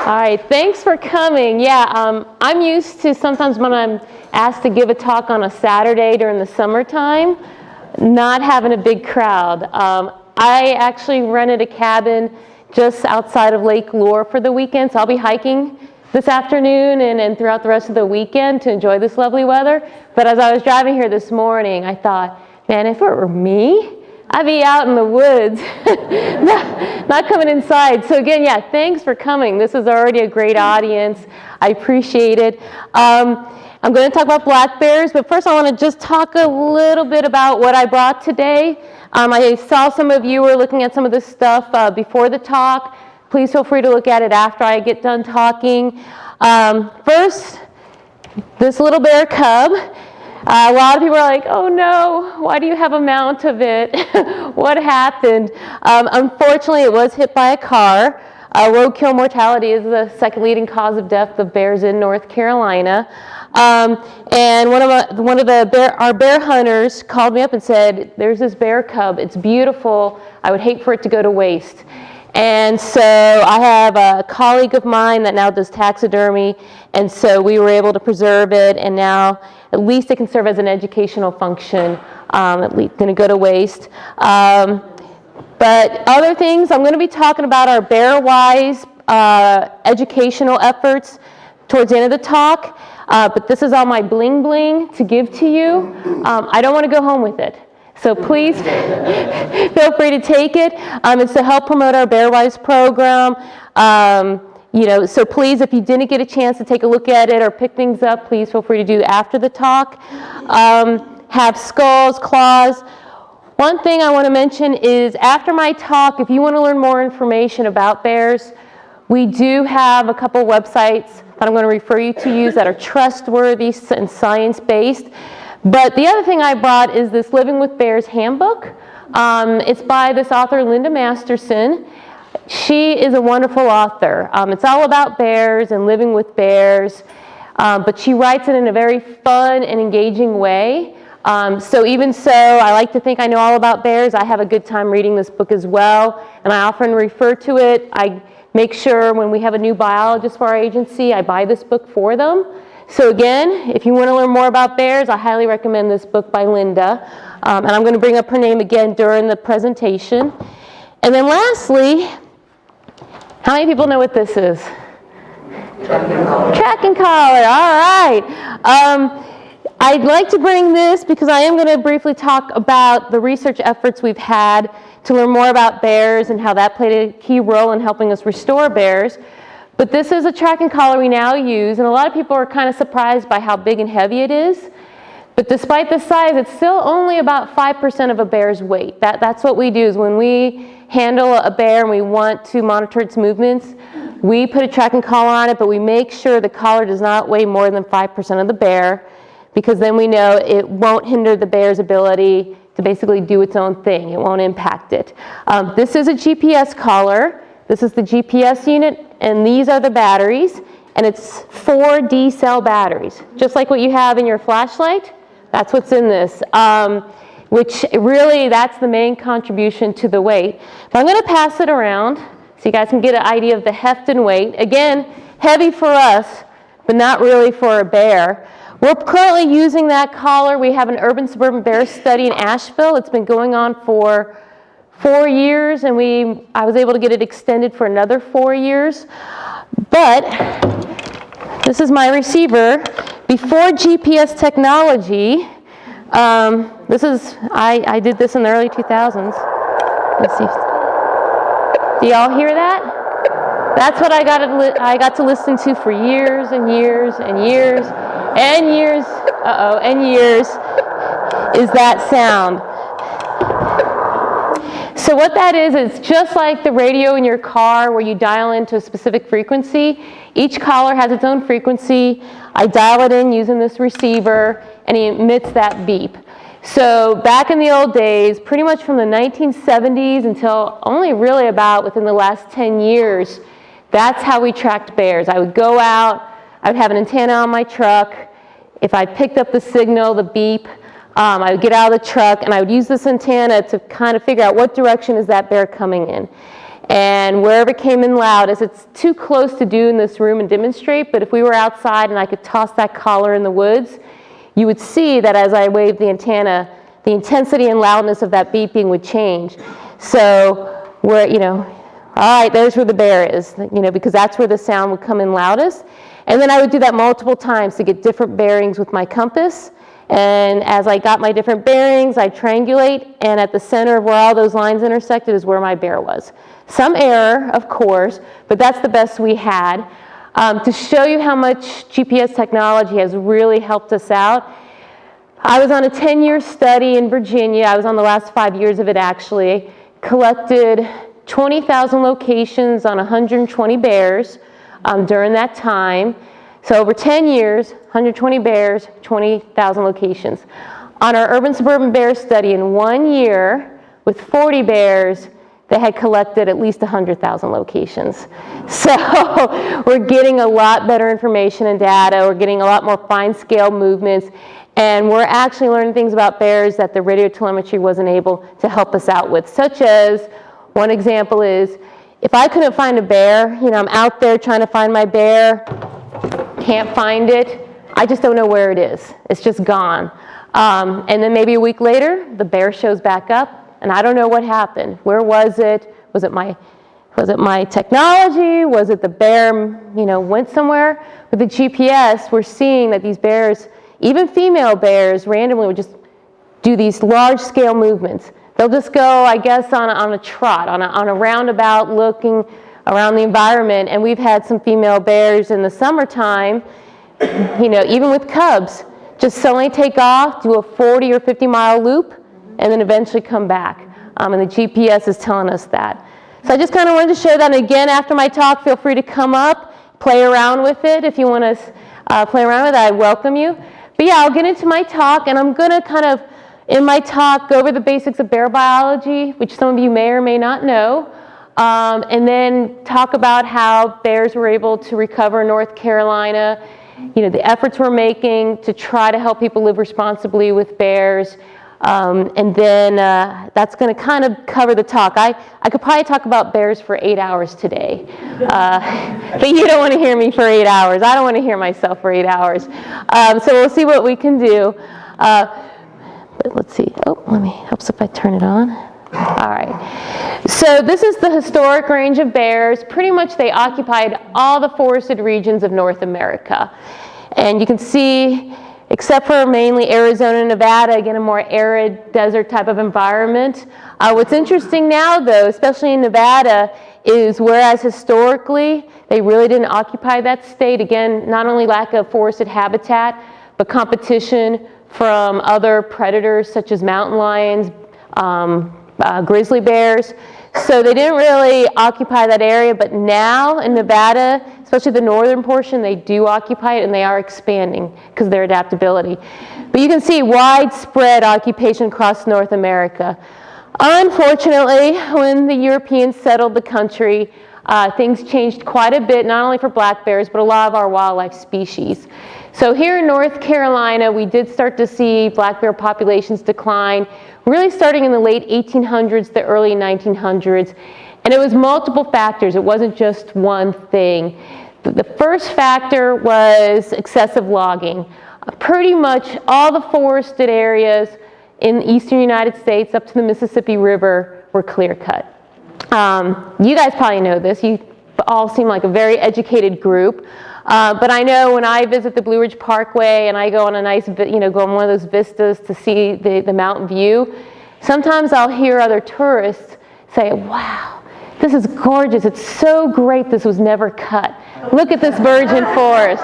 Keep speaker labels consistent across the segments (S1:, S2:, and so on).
S1: All right, thanks for coming. Yeah, I'm used to sometimes when I'm asked to give a talk on a Saturday during the summertime, not having a big crowd. I actually rented a cabin just outside of Lake Lure for the weekend, so I'll be hiking this afternoon and throughout the rest of the weekend to enjoy this lovely weather. But as I was driving here this morning, I thought, man, if it were me, I'd be out in the woods, not coming inside. So again, yeah, thanks for coming. This is already a great audience. I appreciate it. I'm going to talk about black bears, but first I want to just talk a little bit about what I brought today. I saw some of you were looking at some of this stuff before the talk. Please feel free to look at it after I get done talking. First, this little bear cub. A lot of people are like, oh no, why do you have a mount of it? What happened? Unfortunately, it was hit by a car. Roadkill mortality is the second leading cause of death of bears in North Carolina. And one of our bear hunters called me up and said, there's this bear cub, it's beautiful, I would hate for it to go to waste. And so I have a colleague of mine that now does taxidermy, and so we were able to preserve it, and now at least it can serve as an educational function. At least going to go to waste. But other things, I'm going to be talking about our BearWise educational efforts towards the end of the talk. But this is all my bling bling to give to you. I don't want to go home with it. So please feel free to take it. It's to help promote our BearWise program. So please, if you didn't get a chance to take a look at it or pick things up, please feel free to do after the talk. Have skulls, claws. One thing I want to mention is after my talk, if you want to learn more information about bears, we do have a couple websites that I'm going to refer you to use that are trustworthy and science-based. But the other thing I brought is this Living with Bears handbook. It's by this author, Linda Masterson. She is a wonderful author. It's all about bears and living with bears, but she writes it in a very fun and engaging way. So even so, I like to think I know all about bears. I have a good time reading this book as well, and I often refer to it. I make sure when we have a new biologist for our agency, I buy this book for them. So again, if you want to learn more about bears, I highly recommend this book by Linda. And I'm going to bring up her name again during the presentation. And then lastly, how many people know what this is? Tracking collar, all right. I'd like to bring this because I am going to briefly talk about the research efforts we've had to learn more about bears and how that played a key role in helping us restore bears. But this is a tracking collar we now use, and a lot of people are kind of surprised by how big and heavy it is. But despite the size, it's still only about 5% of a bear's weight. That's what we do is when we handle a bear and we want to monitor its movements, we put a tracking collar on it, but we make sure the collar does not weigh more than 5% of the bear, because then we know it won't hinder the bear's ability to basically do its own thing. It won't impact it. This is a GPS collar. This is the GPS unit, and these are the batteries, and it's 4 D-cell batteries. Just like what you have in your flashlight, that's what's in this, which really, that's the main contribution to the weight. But I'm going to pass it around so you guys can get an idea of the heft and weight. Again, heavy for us, but not really for a bear. We're currently using that collar. We have an urban-suburban bear study in Asheville. It's been going on for 4 years, and I was able to get it extended for another 4 years. But this is my receiver. Before GPS technology, I did this in the early 2000s. Let's see. Do y'all hear that? That's what I got to listen to for years and years and years and years. And years is that sound. So what that is, it's just like the radio in your car where you dial into a specific frequency. Each collar has its own frequency. I dial it in using this receiver, and it emits that beep. So back in the old days, pretty much from the 1970s until only really about within the last 10 years, that's how we tracked bears. I would go out, I would have an antenna on my truck. If I picked up the signal, the beep, I would get out of the truck and I would use this antenna to kind of figure out what direction is that bear coming in. And wherever it came in loudest, it's too close to do in this room and demonstrate, but if we were outside and I could toss that collar in the woods, you would see that as I waved the antenna, the intensity and loudness of that beeping would change. So we're, all right, there's where the bear is, because that's where the sound would come in loudest. And then I would do that multiple times to get different bearings with my compass. And as I got my different bearings, I triangulate, and at the center of where all those lines intersected is where my bear was. Some error, of course, but that's the best we had. To show you how much GPS technology has really helped us out, I was on a 10-year study in Virginia. I was on the last 5 years of it, actually. Collected 20,000 locations on 120 bears during that time. So over 10 years, 120 bears, 20,000 locations. On our urban-suburban bear study in 1 year, with 40 bears, they had collected at least 100,000 locations. So we're getting a lot better information and data. We're getting a lot more fine-scale movements. And we're actually learning things about bears that the radio telemetry wasn't able to help us out with, such as, one example is, if I couldn't find a bear, I'm out there trying to find my bear, can't find it, I just don't know where it is. It's just gone. And then maybe a week later, the bear shows back up, and I don't know what happened. Where was it? Was it my technology? Was it the bear, went somewhere? With the GPS, we're seeing that these bears, even female bears, randomly would just do these large-scale movements. They'll just go, I guess, on a trot, on a roundabout, looking around the environment. And we've had some female bears in the summertime, even with cubs, just suddenly take off, do a 40 or 50-mile loop, and then eventually come back. And the GPS is telling us that. So I just kind of wanted to share that. And again, after my talk, feel free to come up, play around with it. If you want to play around with it, I welcome you. But yeah, I'll get into my talk, and I'm going to kind of, in my talk, go over the basics of bear biology, which some of you may or may not know, and then talk about how bears were able to recover in North Carolina, the efforts we're making to try to help people live responsibly with bears. And then that's going to kind of cover the talk. I could probably talk about bears for 8 hours today, but you don't want to hear me for 8 hours. I don't want to hear myself for 8 hours. So we'll see what we can do. But let's see. Helps if I turn it on. All right. So this is the historic range of bears. Pretty much they occupied all the forested regions of North America. And you can see, except for mainly Arizona and Nevada, again, a more arid desert type of environment. What's interesting now, though, especially in Nevada, is whereas historically they really didn't occupy that state, again, not only lack of forested habitat, but competition from other predators such as mountain lions, grizzly bears. So they didn't really occupy that area, but now in Nevada, especially the northern portion, they do occupy it, and they are expanding because of their adaptability. But you can see widespread occupation across North America. Unfortunately, when the Europeans settled the country, things changed quite a bit, not only for black bears, but a lot of our wildlife species. So here in North Carolina, we did start to see black bear populations decline, really starting in the late 1800s, the early 1900s. And it was multiple factors. It wasn't just one thing. The first factor was excessive logging. Pretty much all the forested areas in the eastern United States up to the Mississippi River were clear cut. You guys probably know this. You all seem like a very educated group. But I know when I visit the Blue Ridge Parkway and I go on a nice, go on one of those vistas to see the mountain view, sometimes I'll hear other tourists say, wow, this is gorgeous. It's so great this was never cut. Look at this virgin forest.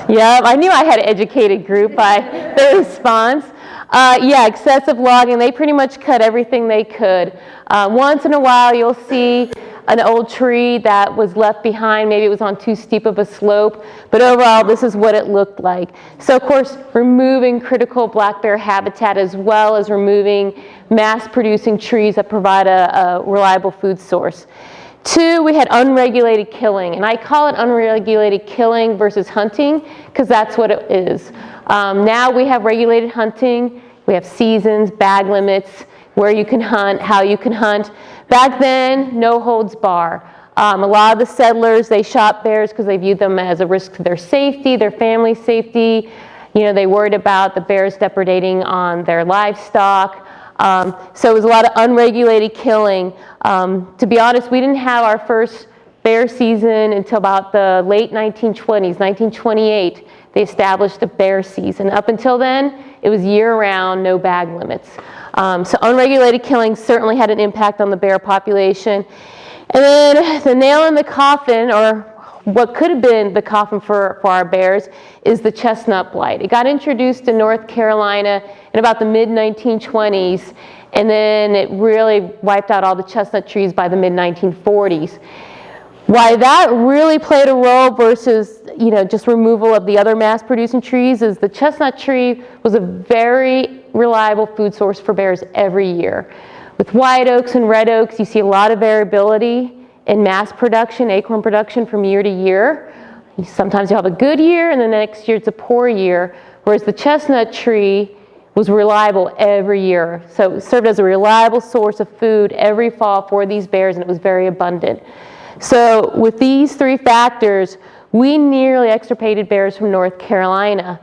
S1: Yep, I knew I had an educated group by their response. Yeah, excessive logging. They pretty much cut everything they could. Once in a while, you'll see an old tree that was left behind. Maybe it was on too steep of a slope. But overall, this is what it looked like. So, of course, removing critical black bear habitat as well as removing mass-producing trees that provide a reliable food source. Two, we had unregulated killing. And I call it unregulated killing versus hunting because that's what it is. Now we have regulated hunting. We have seasons, bag limits. where you can hunt, how you can hunt. Back then, no holds bar. A lot of the settlers, they shot bears because they viewed them as a risk to their safety, their family safety. You know, they worried about the bears depredating on their livestock. So it was a lot of unregulated killing. To be honest, we didn't have our first bear season until about the late 1920s, 1928. They established a bear season. Up until then, it was year-round, no bag limits. So unregulated killing certainly had an impact on the bear population. And then the nail in the coffin, or what could have been the coffin for our bears, is the chestnut blight. It got introduced in North Carolina in about the mid-1920s, and then it really wiped out all the chestnut trees by the mid-1940s. Why that really played a role versus, you know, just removal of the other mass-producing trees is the chestnut tree was a very reliable food source for bears every year. With white oaks and red oaks, you see a lot of variability in mass production, acorn production from year to year. Sometimes you'll have a good year, and the next year it's a poor year, whereas the chestnut tree was reliable every year. So it served as a reliable source of food every fall for these bears, and it was very abundant. So with these three factors, we nearly extirpated bears from North Carolina.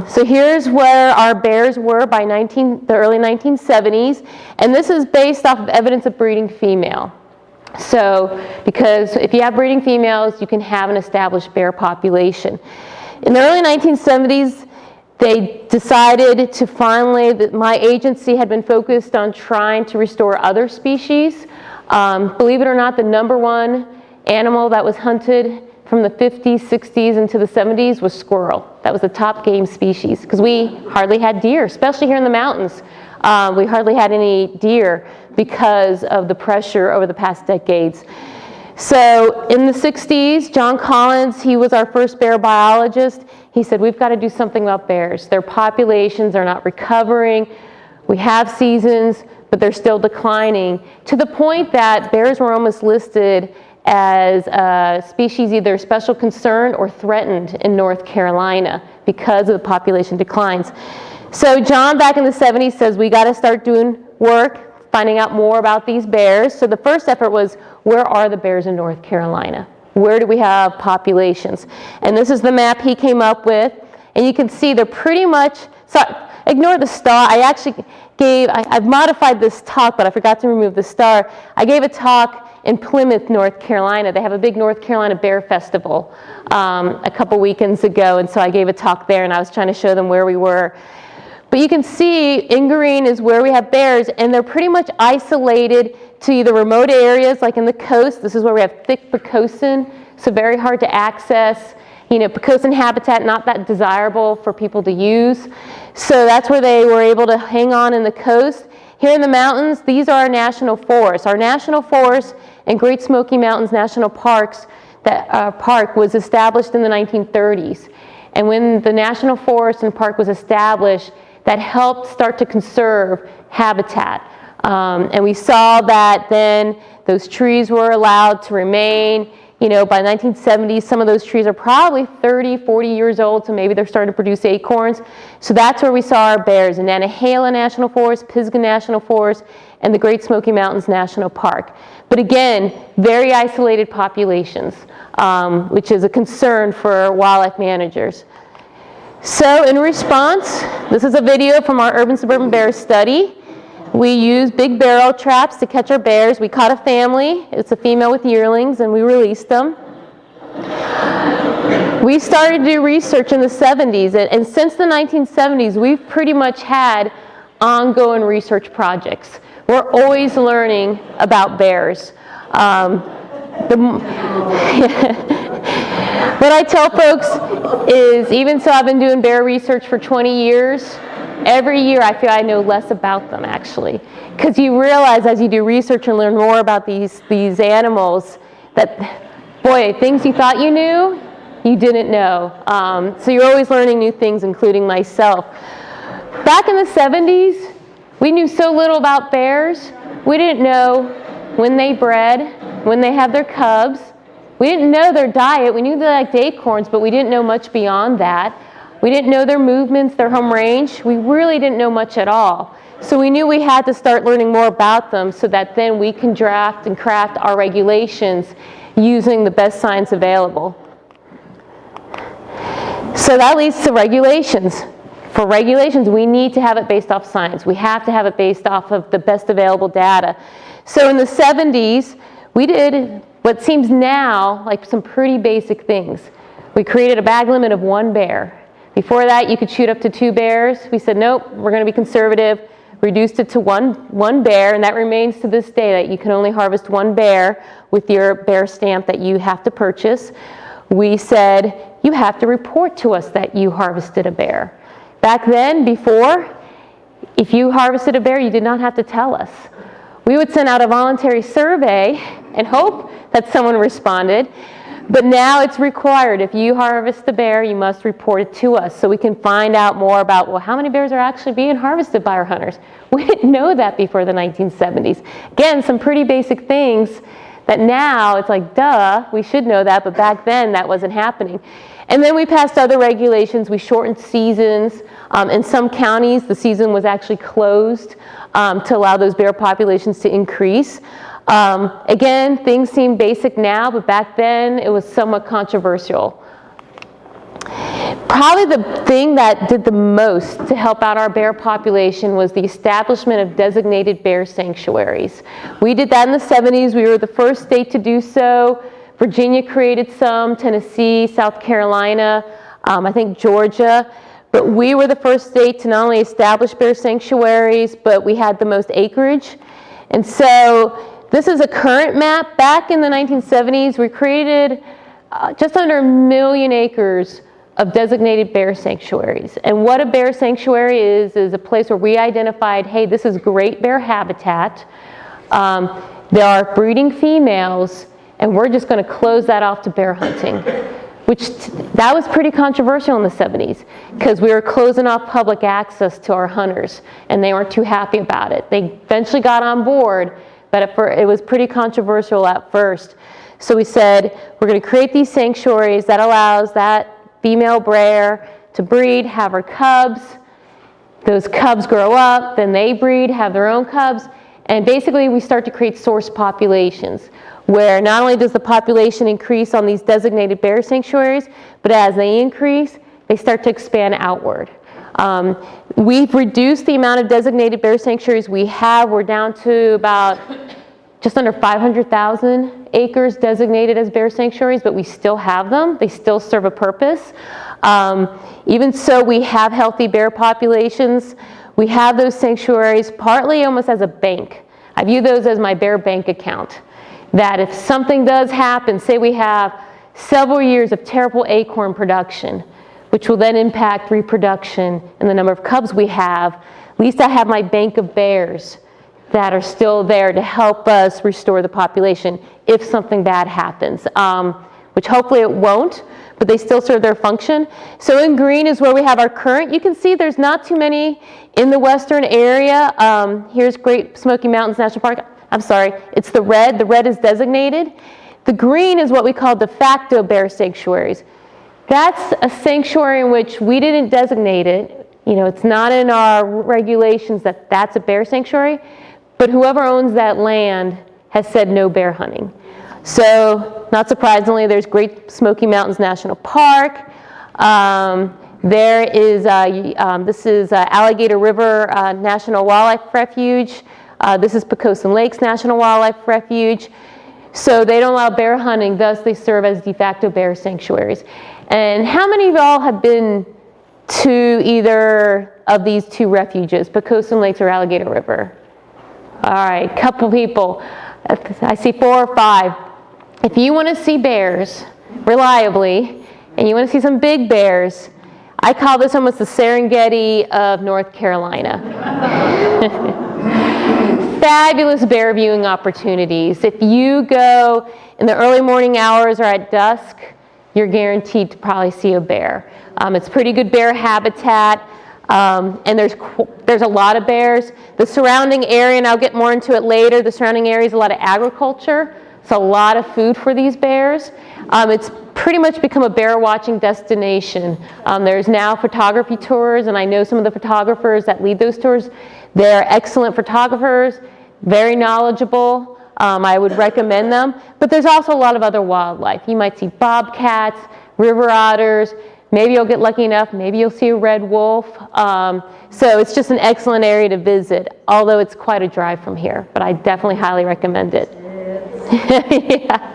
S1: So here's where our bears were by the early 1970s, and this is based off of evidence of breeding female. So, because if you have breeding females, you can have an established bear population. In the early 1970s, they decided to finally, that my agency had been focused on trying to restore other species. Believe it or not, the #1 animal that was hunted from the 50s, 60s into the 70s was squirrel. That was the top game species because we hardly had deer, especially here in the mountains. We hardly had any deer because of the pressure over the past decades. So in the 60s, John Collins, he was our first bear biologist. He said, we've got to do something about bears. Their populations are not recovering. We have seasons, but they're still declining, to the point that bears were almost listed as a species either special concern or threatened in North Carolina because of the population declines. So John, back in the 70s, says we got to start doing work, finding out more about these bears. So the first effort was, where are the bears in North Carolina? Where do we have populations? And this is the map he came up with. And you can see they're pretty much, so ignore the star. I've modified this talk, but I forgot to remove the star. I gave a talk in Plymouth, North Carolina. They have a big North Carolina Bear Festival a couple weekends ago, and so I gave a talk there, and I was trying to show them where we were. But you can see in green is where we have bears, and they're pretty much isolated to either remote areas, like in the coast. This is where we have thick Pocosin, so very hard to access. You know, Pocosin habitat, not that desirable for people to use. So that's where they were able to hang on in the coast. Here in the mountains, these are our national forests. Our national forests and Great Smoky Mountains National Parks, that park was established in the 1930s. And when the national forest and park was established, that helped start to conserve habitat. And we saw that then those trees were allowed to remain. You know, by the 1970s, some of those trees are probably 30, 40 years old, so maybe they're starting to produce acorns. So that's where we saw our bears, in Nantahala National Forest, Pisgah National Forest, and the Great Smoky Mountains National Park. But again, very isolated populations, which is a concern for wildlife managers. So in response, this is a video from our urban-suburban bear study. We used big barrel traps to catch our bears. We caught a family. It's a female with yearlings, and we released them. We started to do research in the 70s, and since the 1970s, we've pretty much had ongoing research projects. We're always learning about bears. What I tell folks is, even so I've been doing bear research for 20 years, every year I feel I know less about them, actually. Because you realize as you do research and learn more about these animals that, boy, things you thought you knew, you didn't know. So you're always learning new things, including myself. Back in the 70s, we knew so little about bears. We didn't know when they bred, when they had their cubs. We didn't know their diet. We knew they liked acorns, but we didn't know much beyond that. We didn't know their movements, their home range. We really didn't know much at all. So we knew we had to start learning more about them so that then we can draft and craft our regulations using the best science available. So that leads to regulations. For regulations, we need to have it based off science. We have to have it based off of the best available data. So in the 70s, we did what seems now like some pretty basic things. We created a bag limit of 1 bear. Before that, you could shoot up to 2 bears. We said, nope, we're going to be conservative. Reduced it to one bear, and that remains to this day that you can only harvest 1 bear with your bear stamp that you have to purchase. We said, you have to report to us that you harvested a bear. Back then, before, if you harvested a bear, you did not have to tell us. We would send out a voluntary survey and hope that someone responded. But now it's required. If you harvest a bear, you must report it to us so we can find out more about, well, how many bears are actually being harvested by our hunters? We didn't know that before the 1970s. Again, some pretty basic things that now it's like, duh, we should know that, but back then that wasn't happening. And then we passed other regulations. We shortened seasons. In some counties, the season was actually closed to allow those bear populations to increase. Again, things seem basic now, but back then it was somewhat controversial. Probably the thing that did the most to help out our bear population was the establishment of designated bear sanctuaries. We did that in the 70s. We were the first state to do so. Virginia created some, Tennessee, South Carolina, I think Georgia. But we were the first state to not only establish bear sanctuaries, but we had the most acreage. And so this is a current map. Back in the 1970s, we created just under 1 million acres of designated bear sanctuaries. And what a bear sanctuary is a place where we identified, hey, this is great bear habitat. There are breeding females, and we're just going to close that off to bear hunting, which that was pretty controversial in the 70s because we were closing off public access to our hunters, and they weren't too happy about it. They eventually got on board, but it was pretty controversial at first. So we said, we're going to create these sanctuaries that allows that female bear to breed, have her cubs. Those cubs grow up, then they breed, have their own cubs, and basically we start to create source populations where not only does the population increase on these designated bear sanctuaries, but as they increase, they start to expand outward. We've reduced the amount of designated bear sanctuaries we have. We're down to about just under 500,000 acres designated as bear sanctuaries, but we still have them. They still serve a purpose. Even so, we have healthy bear populations. We have those sanctuaries partly almost as a bank. I view those as my bear bank account. That if something does happen, say we have several years of terrible acorn production, which will then impact reproduction and the number of cubs we have, at least I have my bank of bears that are still there to help us restore the population if something bad happens, which hopefully it won't, but they still serve their function. So in green is where we have our current. You can see there's not too many in the western area. Here's Great Smoky Mountains National Park. I'm sorry, it's the red. The red is designated. The green is what we call de facto bear sanctuaries. That's a sanctuary in which we didn't designate it. You know, it's not in our regulations that that's a bear sanctuary, but whoever owns that land has said no bear hunting. So, not surprisingly, there's Great Smoky Mountains National Park. There is, this is Alligator River National Wildlife Refuge. This is Pocosin Lakes National Wildlife Refuge. So they don't allow bear hunting, thus they serve as de facto bear sanctuaries. And how many of y'all have been to either of these 2 refuges, Pocosin Lakes or Alligator River? All right, couple people. I see 4 or 5. If you want to see bears reliably, and you want to see some big bears, I call this almost the Serengeti of North Carolina. Fabulous bear viewing opportunities. If you go in the early morning hours or at dusk, you're guaranteed to probably see a bear. It's pretty good bear habitat, and there's a lot of bears. The surrounding area, and I'll get more into it later, the surrounding area is a lot of agriculture. It's a lot of food for these bears. It's pretty much become a bear watching destination. There's now photography tours, and I know some of the photographers that lead those tours. They're excellent photographers, very knowledgeable. I would recommend them. But there's also a lot of other wildlife. You might see bobcats, river otters. Maybe you'll get lucky enough, maybe you'll see a red wolf. So it's just an excellent area to visit, although it's quite a drive from here, but I definitely highly recommend it. Yeah.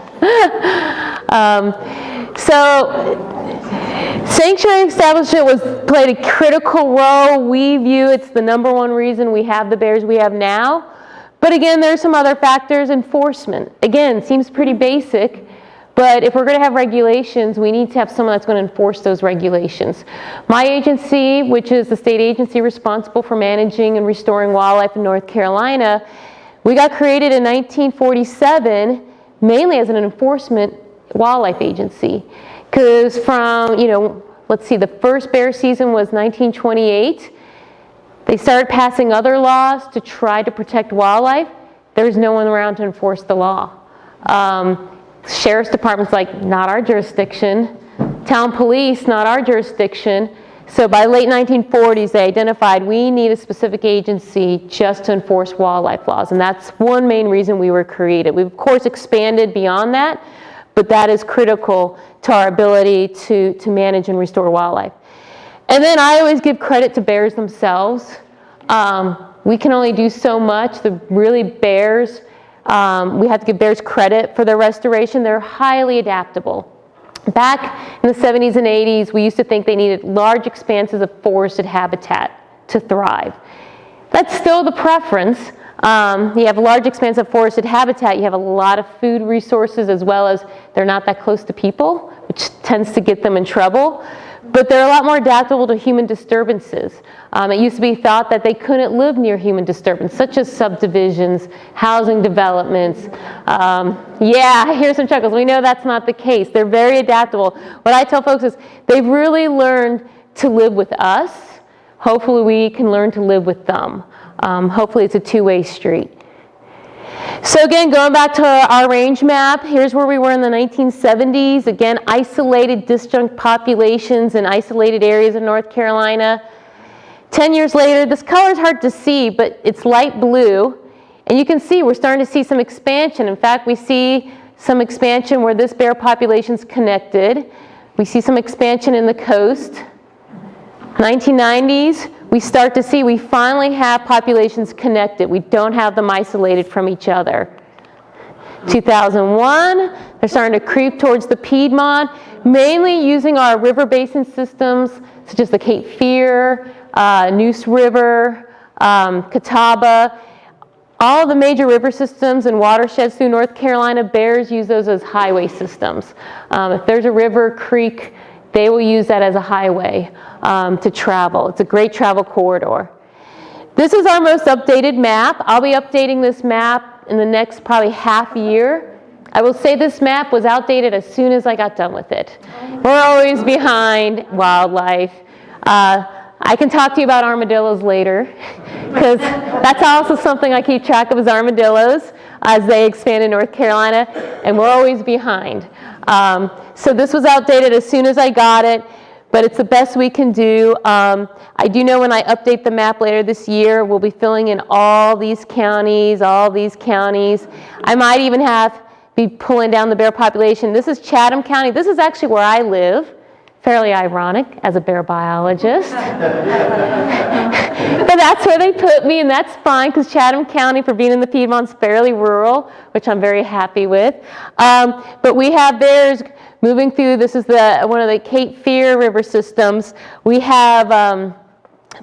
S1: So sanctuary establishment played a critical role. We view it's the #1 reason we have the bears we have now. But again, there's some other factors. Enforcement, again, seems pretty basic. But if we're going to have regulations, we need to have someone that's going to enforce those regulations. My agency, which is the state agency responsible for managing and restoring wildlife in North Carolina, we got created in 1947 mainly as an enforcement wildlife agency. Because from, let's see, the first bear season was 1928. They started passing other laws to try to protect wildlife. There's no one around to enforce the law. Sheriff's Department's like, not our jurisdiction. Town police, not our jurisdiction. So by late 1940s, they identified we need a specific agency just to enforce wildlife laws. And that's one main reason we were created. We've, of course, expanded beyond that, but that is critical to our ability to manage and restore wildlife. And then I always give credit to bears themselves. We can only do so much. The really bears, we have to give bears credit for their restoration. They're highly adaptable. Back in the 70s and 80s, we used to think they needed large expanses of forested habitat to thrive. That's still the preference. You have a large expanse of forested habitat, you have a lot of food resources, as well as they're not that close to people, which tends to get them in trouble. But they're a lot more adaptable to human disturbances. It used to be thought that they couldn't live near human disturbance, such as subdivisions, housing developments. Yeah, I hear some chuckles. We know that's not the case. They're very adaptable. What I tell folks is they've really learned to live with us. Hopefully we can learn to live with them. Hopefully it's a two-way street. So again, going back to our range map, here's where we were in the 1970s. Again, isolated disjunct populations in isolated areas of North Carolina. 10 years later, this color is hard to see, but it's light blue. And you can see we're starting to see some expansion. In fact, we see some expansion where this bear population's connected. We see some expansion in the coast. 1990s, we start to see we finally have populations connected. We don't have them isolated from each other. 2001, they're starting to creep towards the Piedmont, mainly using our river basin systems, such as the Cape Fear, Neuse River, Catawba. All the major river systems and watersheds through North Carolina, bears use those as highway systems. If there's a river, creek, they will use that as a highway to travel. It's a great travel corridor. This is our most updated map. I'll be updating this map in the next probably half year. I will say this map was outdated as soon as I got done with it. We're always behind wildlife. I can talk to you about armadillos later, because that's also something I keep track of, is armadillos as they expand in North Carolina, and we're always behind. So this was outdated as soon as I got it, but it's the best we can do. I do know when I update the map later this year, we'll be filling in all these counties. I might even be pulling down the bear population. This is Chatham County. This is actually where I live. Fairly ironic as a bear biologist. But that's where they put me, and that's fine, because Chatham County, for being in the Piedmont, is fairly rural, which I'm very happy with. But we have bears moving through. This is one of the Cape Fear river systems. We have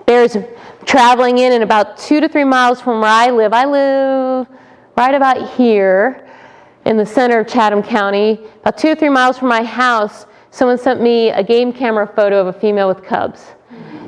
S1: bears traveling in about 2 to 3 miles from where I live. I live right about here in the center of Chatham County. About 2 to 3 miles from my house, someone sent me a game camera photo of a female with cubs.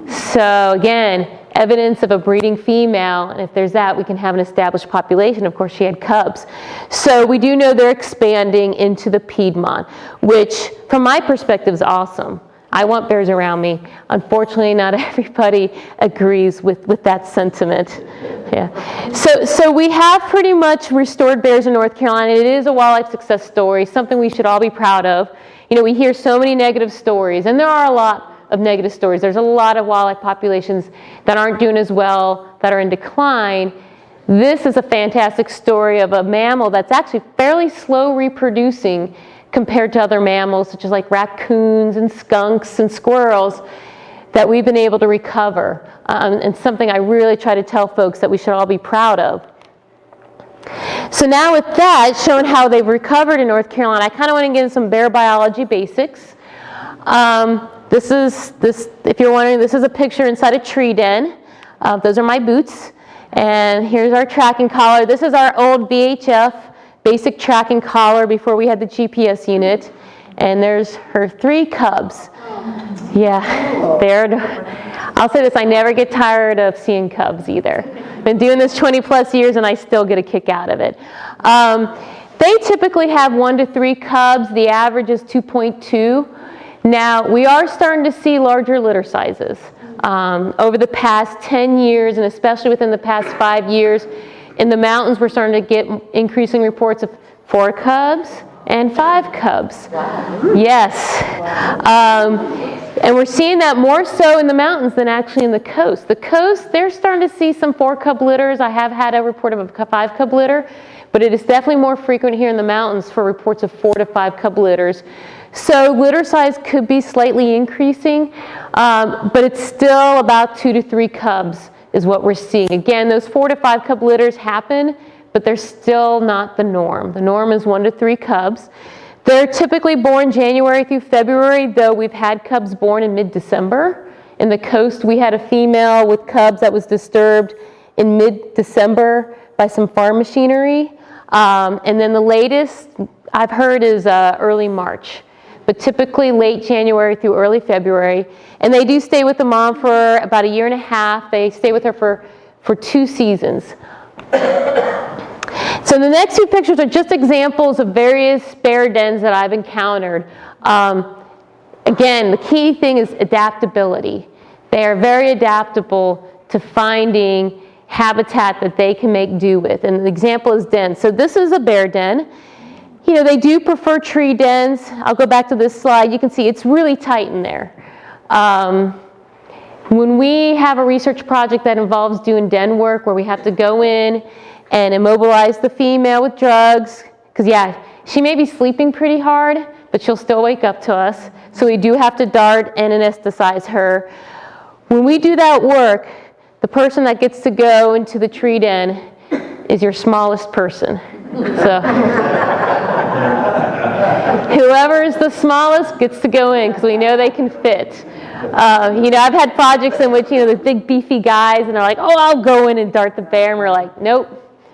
S1: So again, evidence of a breeding female, and if there's that, we can have an established population. Of course, she had cubs. So we do know they're expanding into the Piedmont, which from my perspective is awesome. I want bears around me. Unfortunately, not everybody agrees with that sentiment. Yeah. So we have pretty much restored bears in North Carolina. It is a wildlife success story, something we should all be proud of. You know, we hear so many negative stories, and there are a lot of negative stories. There's a lot of wildlife populations that aren't doing as well, that are in decline. This is a fantastic story of a mammal that's actually fairly slow reproducing compared to other mammals, such as like raccoons and skunks and squirrels, that we've been able to recover. And something I really try to tell folks that we should all be proud of. So now with that, showing how they've recovered in North Carolina, I kind of want to get into some bear biology basics. If you're wondering, this is a picture inside a tree den. Those are my boots. And here's our tracking collar. This is our old VHF basic tracking collar before we had the GPS unit. And there's her 3 cubs. Yeah, I'll say this, I never get tired of seeing cubs either. Been doing this 20 plus years and I still get a kick out of it. They typically have 1 to 3 cubs. The average is 2.2. Now, we are starting to see larger litter sizes. Over the past 10 years, and especially within the past 5 years, in the mountains, we're starting to get increasing reports of 4 cubs and 5 cubs. Wow. Yes. And we're seeing that more so in the mountains than actually in the coast. The coast, they're starting to see some 4-cub litters. I have had a report of a 5-cub litter, but it is definitely more frequent here in the mountains for reports of 4 to 5-cub litters. So litter size could be slightly increasing, but it's still about 2 to 3 cubs is what we're seeing. Again, those 4 to 5 cub litters happen, but they're still not the norm. The norm is 1 to 3 cubs. They're typically born January through February, though we've had cubs born in mid-December. In the coast, we had a female with cubs that was disturbed in mid-December by some farm machinery. And then the latest I've heard is early March. But typically late January through early February. And they do stay with the mom for about 1.5 years. They stay with her for 2 seasons. So the next 2 pictures are just examples of various bear dens that I've encountered. Again, the key thing is adaptability. They are very adaptable to finding habitat that they can make do with. And the example is dens. So this is a bear den. You know, they do prefer tree dens. I'll go back to this slide. You can see it's really tight in there. When we have a research project that involves doing den work where we have to go in and immobilize the female with drugs, because yeah, she may be sleeping pretty hard, but she'll still wake up to us. So we do have to dart and anesthetize her. When we do that work, the person that gets to go into the tree den is your smallest person. So whoever is the smallest gets to go in because we know they can fit. You know, I've had projects in which, you know, the big beefy guys and they're like, oh, I'll go in and dart the bear. And we're like, nope,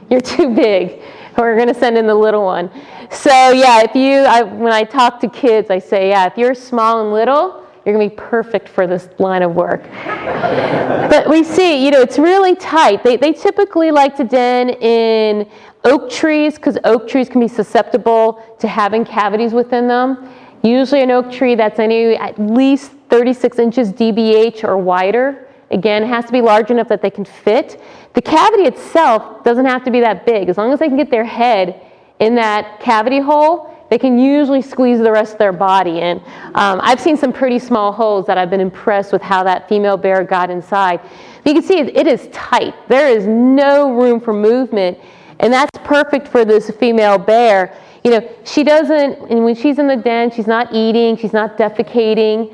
S1: you're too big. We're going to send in the little one. So yeah, when I talk to kids, I say, yeah, if you're small and little, you're going to be perfect for this line of work. But we see, you know, it's really tight. They typically like to den in oak trees because oak trees can be susceptible to having cavities within them. Usually an oak tree that's at least 36 inches DBH or wider. Again, it has to be large enough that they can fit. The cavity itself doesn't have to be that big. As long as they can get their head in that cavity hole, they can usually squeeze the rest of their body in. I've seen some pretty small holes that I've been impressed with how that female bear got inside. But you can see it is tight. There is no room for movement, and that's perfect for this female bear. You know, she doesn't, and when she's in the den, she's not eating, she's not defecating.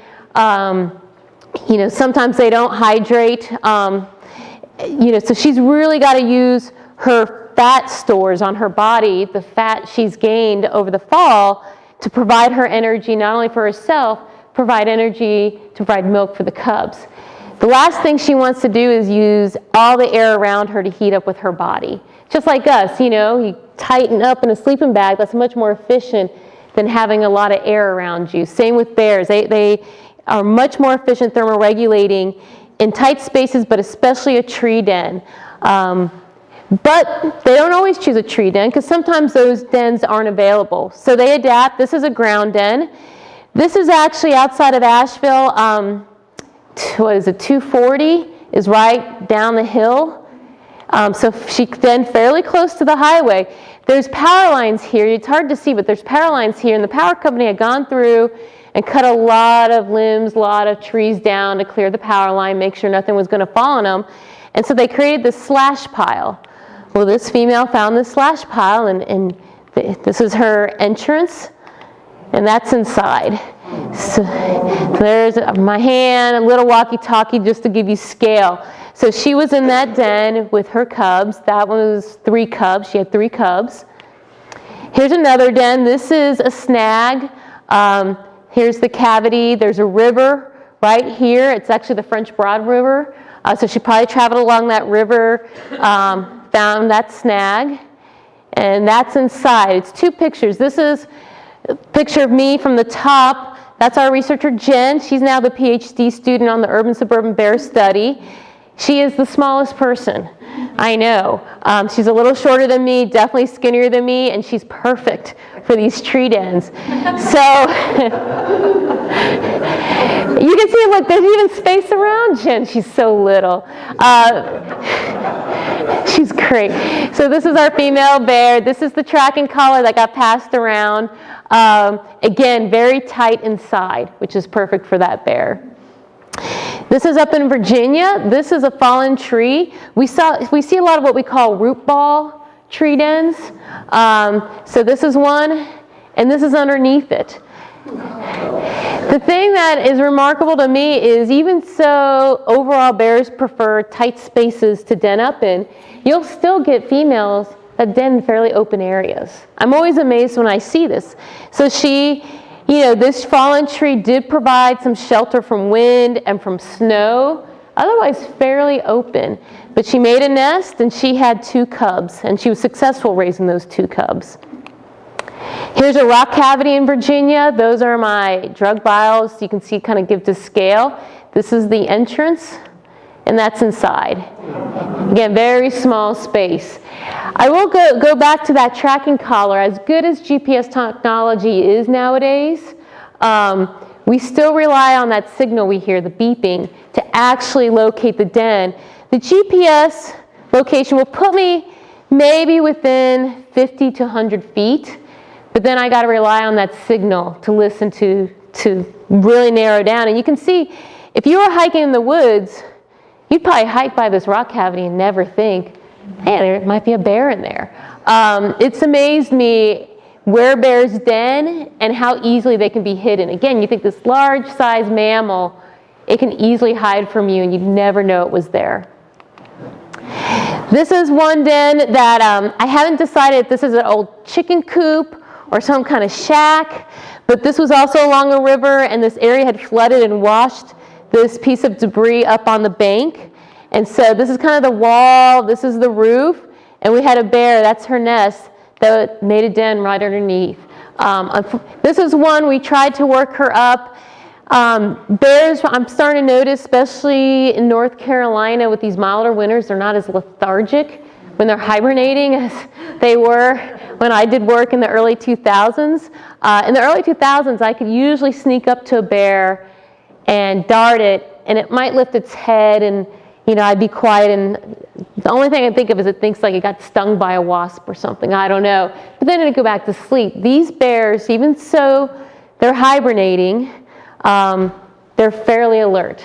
S1: You know, sometimes they don't hydrate. You know, so she's really got to use her fat stores on her body, the fat she's gained over the fall, to provide her energy, not only for herself, provide energy to provide milk for the cubs. The last thing she wants to do is use all the air around her to heat up with her body. Just like us, you know, you tighten up in a sleeping bag, that's much more efficient than having a lot of air around you. Same with bears. They are much more efficient thermoregulating in tight spaces, but especially a tree den. But they don't always choose a tree den because sometimes those dens aren't available. So they adapt. This is a ground den. This is actually outside of Asheville. What is it, 240 is right down the hill. So she's then fairly close to the highway. There's power lines here. It's hard to see, but there's power lines here, and the power company had gone through and cut a lot of limbs, a lot of trees down to clear the power line, make sure nothing was going to fall on them. And so they created this slash pile. Well, this female found this slash pile, and this is her entrance, and that's inside. So there's my hand, a little walkie-talkie just to give you scale. So she was in that den with her cubs. That one was 3 cubs. She had 3 cubs. Here's another den. This is a snag. Here's the cavity. There's a river right here. It's actually the French Broad River. So she probably traveled along that river, found that snag, and that's inside. It's 2 pictures. This is a picture of me from the top. That's our researcher, Jen. She's now the PhD student on the urban-suburban bear study. She is the smallest person, I know. She's a little shorter than me, definitely skinnier than me, and she's perfect for these tree dens. So you can see, look, there's even space around Jen. She's so little. She's great. So this is our female bear. This is the tracking collar that got passed around. Again, very tight inside, which is perfect for that bear. This is up in Virginia. This is a fallen tree. We see a lot of what we call root ball tree dens. So this is one, and this is underneath it. The thing that is remarkable to me is, even so overall bears prefer tight spaces to den up in, you'll still get females that den in fairly open areas. I'm always amazed when I see this. So this fallen tree did provide some shelter from wind and from snow, otherwise fairly open. But she made a nest, and she had 2 cubs, and she was successful raising those 2 cubs. Here's a rock cavity in Virginia. Those are my drug vials. You can see, kind of give to scale. This is the entrance, and that's inside. Again, very small space. I will go back to that tracking collar. As good as GPS technology is nowadays, we still rely on that signal we hear, the beeping, to actually locate the den. The GPS location will put me maybe within 50 to 100 feet, but then I got to rely on that signal to listen to really narrow down. And you can see, if you were hiking in the woods, you'd probably hike by this rock cavity and never think, hey, there might be a bear in there. It's amazed me where bears den and how easily they can be hidden. Again, you think this large-sized mammal, it can easily hide from you, and you'd never know it was there. This is one den that I haven't decided if this is an old chicken coop or some kind of shack, but this was also along a river, and this area had flooded and washed this piece of debris up on the bank. And so this is kind of the wall, this is the roof, and we had a bear, that's her nest, that made a den right underneath. This is one we tried to work her up. Bears, I'm starting to notice, especially in North Carolina with these milder winters, they're not as lethargic when they're hibernating as they were when I did work in the early 2000s. In the early 2000s, I could usually sneak up to a bear and dart it, and it might lift its head, and I'd be quiet, and the only thing I think of is it thinks like it got stung by a wasp or something, I don't know. But then it'd go back to sleep. These bears, even so they're hibernating, they're fairly alert.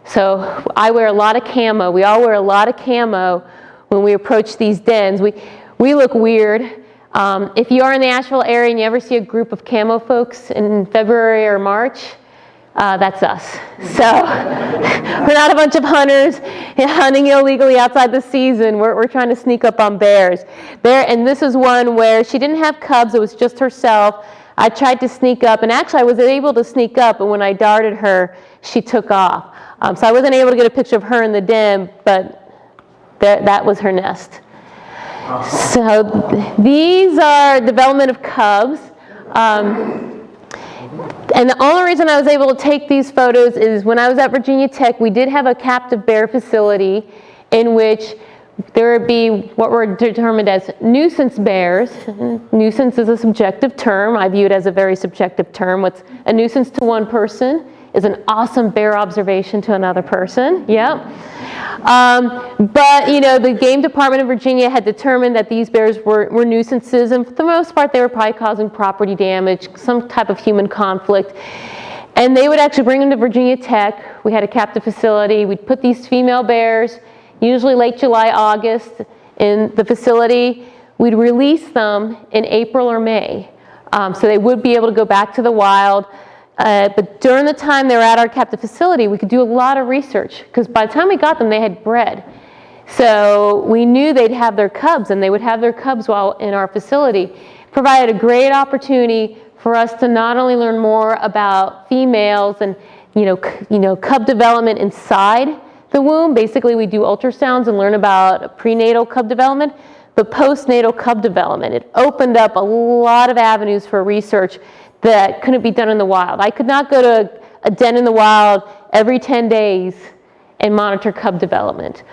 S1: So I wear a lot of camo. We all wear a lot of camo when we approach these dens. We look weird. If you are in the Asheville area and you ever see a group of camo folks in February or March, that's us. So we're not a bunch of hunters hunting illegally outside the season. We're trying to sneak up on bears. And this is one where she didn't have cubs. It was just herself. I tried to sneak up, and actually I was able to sneak up, and when I darted her, she took off. So I wasn't able to get a picture of her in the den, but that was her nest. So these are development of cubs. And the only reason I was able to take these photos is when I was at Virginia Tech, we did have a captive bear facility in which there would be what were determined as nuisance bears. Nuisance is a subjective term. I view it as a very subjective term. What's a nuisance to one person is an awesome bear observation to another person. Yep. But the game department of Virginia had determined that these bears were nuisances, and for the most part they were probably causing property damage, some type of human conflict. And they would actually bring them to Virginia Tech. We had a captive facility. We'd put these female bears, usually late July, August, in the facility. We'd release them in April or May. So they would be able to go back to the wild. But during the time they were at our captive facility, we could do a lot of research, because by the time we got them, they had bred. So we knew they'd have their cubs, and they would have their cubs while in our facility. Provided a great opportunity for us to not only learn more about females and cub development inside the womb. Basically, we do ultrasounds and learn about prenatal cub development, but postnatal cub development. It opened up a lot of avenues for research that couldn't be done in the wild. I could not go to a den in the wild every 10 days and monitor cub development.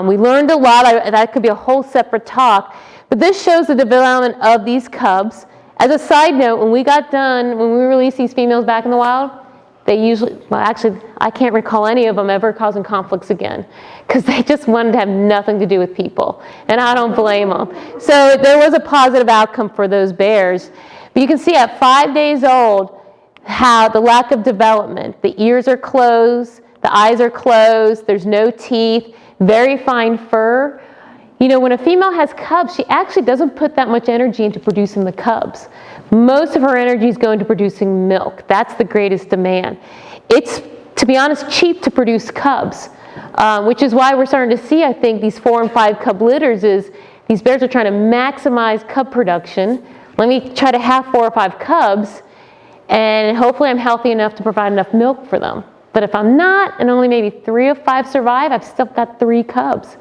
S1: We learned a lot. That could be a whole separate talk. But this shows the development of these cubs. As a side note, when we released these females back in the wild, they usually, actually, I can't recall any of them ever causing conflicts again, because they just wanted to have nothing to do with people. And I don't blame them. So there was a positive outcome for those bears. But you can see at 5 days old how the lack of development. The ears are closed, the eyes are closed, there's no teeth, very fine fur. When a female has cubs, she actually doesn't put that much energy into producing the cubs. Most of her energy is going to producing milk. That's the greatest demand. It's, to be honest, cheap to produce cubs, which is why we're starting to see, I think, these 4 and 5 cub litters is these bears are trying to maximize cub production. Let me try to have 4 or 5 cubs, and hopefully I'm healthy enough to provide enough milk for them. But if I'm not, and only maybe 3 of 5 survive, I've still got 3 cubs.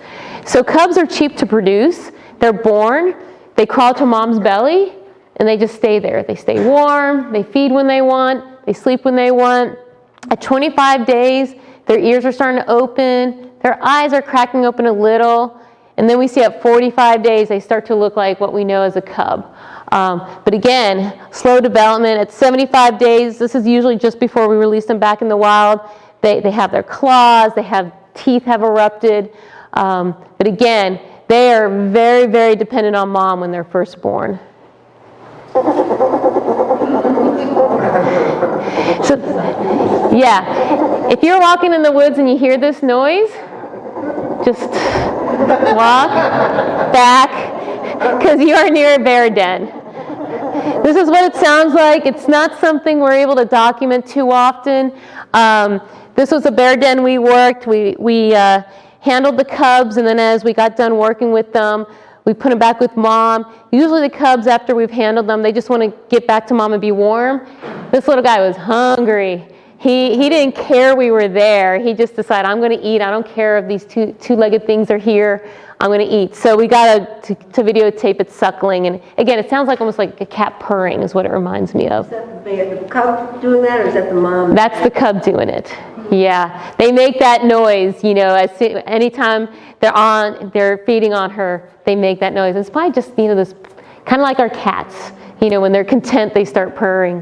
S1: So cubs are cheap to produce. They're born, they crawl to mom's belly, and they just stay there. They stay warm, they feed when they want, they sleep when they want. At 25 days, their ears are starting to open, their eyes are cracking open a little, and then we see at 45 days, they start to look like what we know as a cub. But again, slow development. At 75 days, this is usually just before we release them back in the wild, they have their claws, teeth have erupted. But again, they are very, very dependent on mom when they're first born. So, yeah, if you're walking in the woods and you hear this noise, just walk back, because you are near a bear den. This is what it sounds like. It's not something we're able to document too often. This was a bear den we worked. We handled the cubs, and then as we got done working with them, we put them back with mom. Usually the cubs, after we've handled them, they just want to get back to mom and be warm. This little guy was hungry. He didn't care we were there. He just decided, I'm going to eat. I don't care if these two-legged things are here. I'm going to eat. So we got to videotape it suckling. And again, it sounds like almost like a cat purring is what it reminds me of. Is that the cub doing that, or is that the mom? That's the cub doing it. Yeah. They make that noise, anytime they're feeding on her, they make that noise. It's probably just, this kind of like our cats. When they're content, they start purring.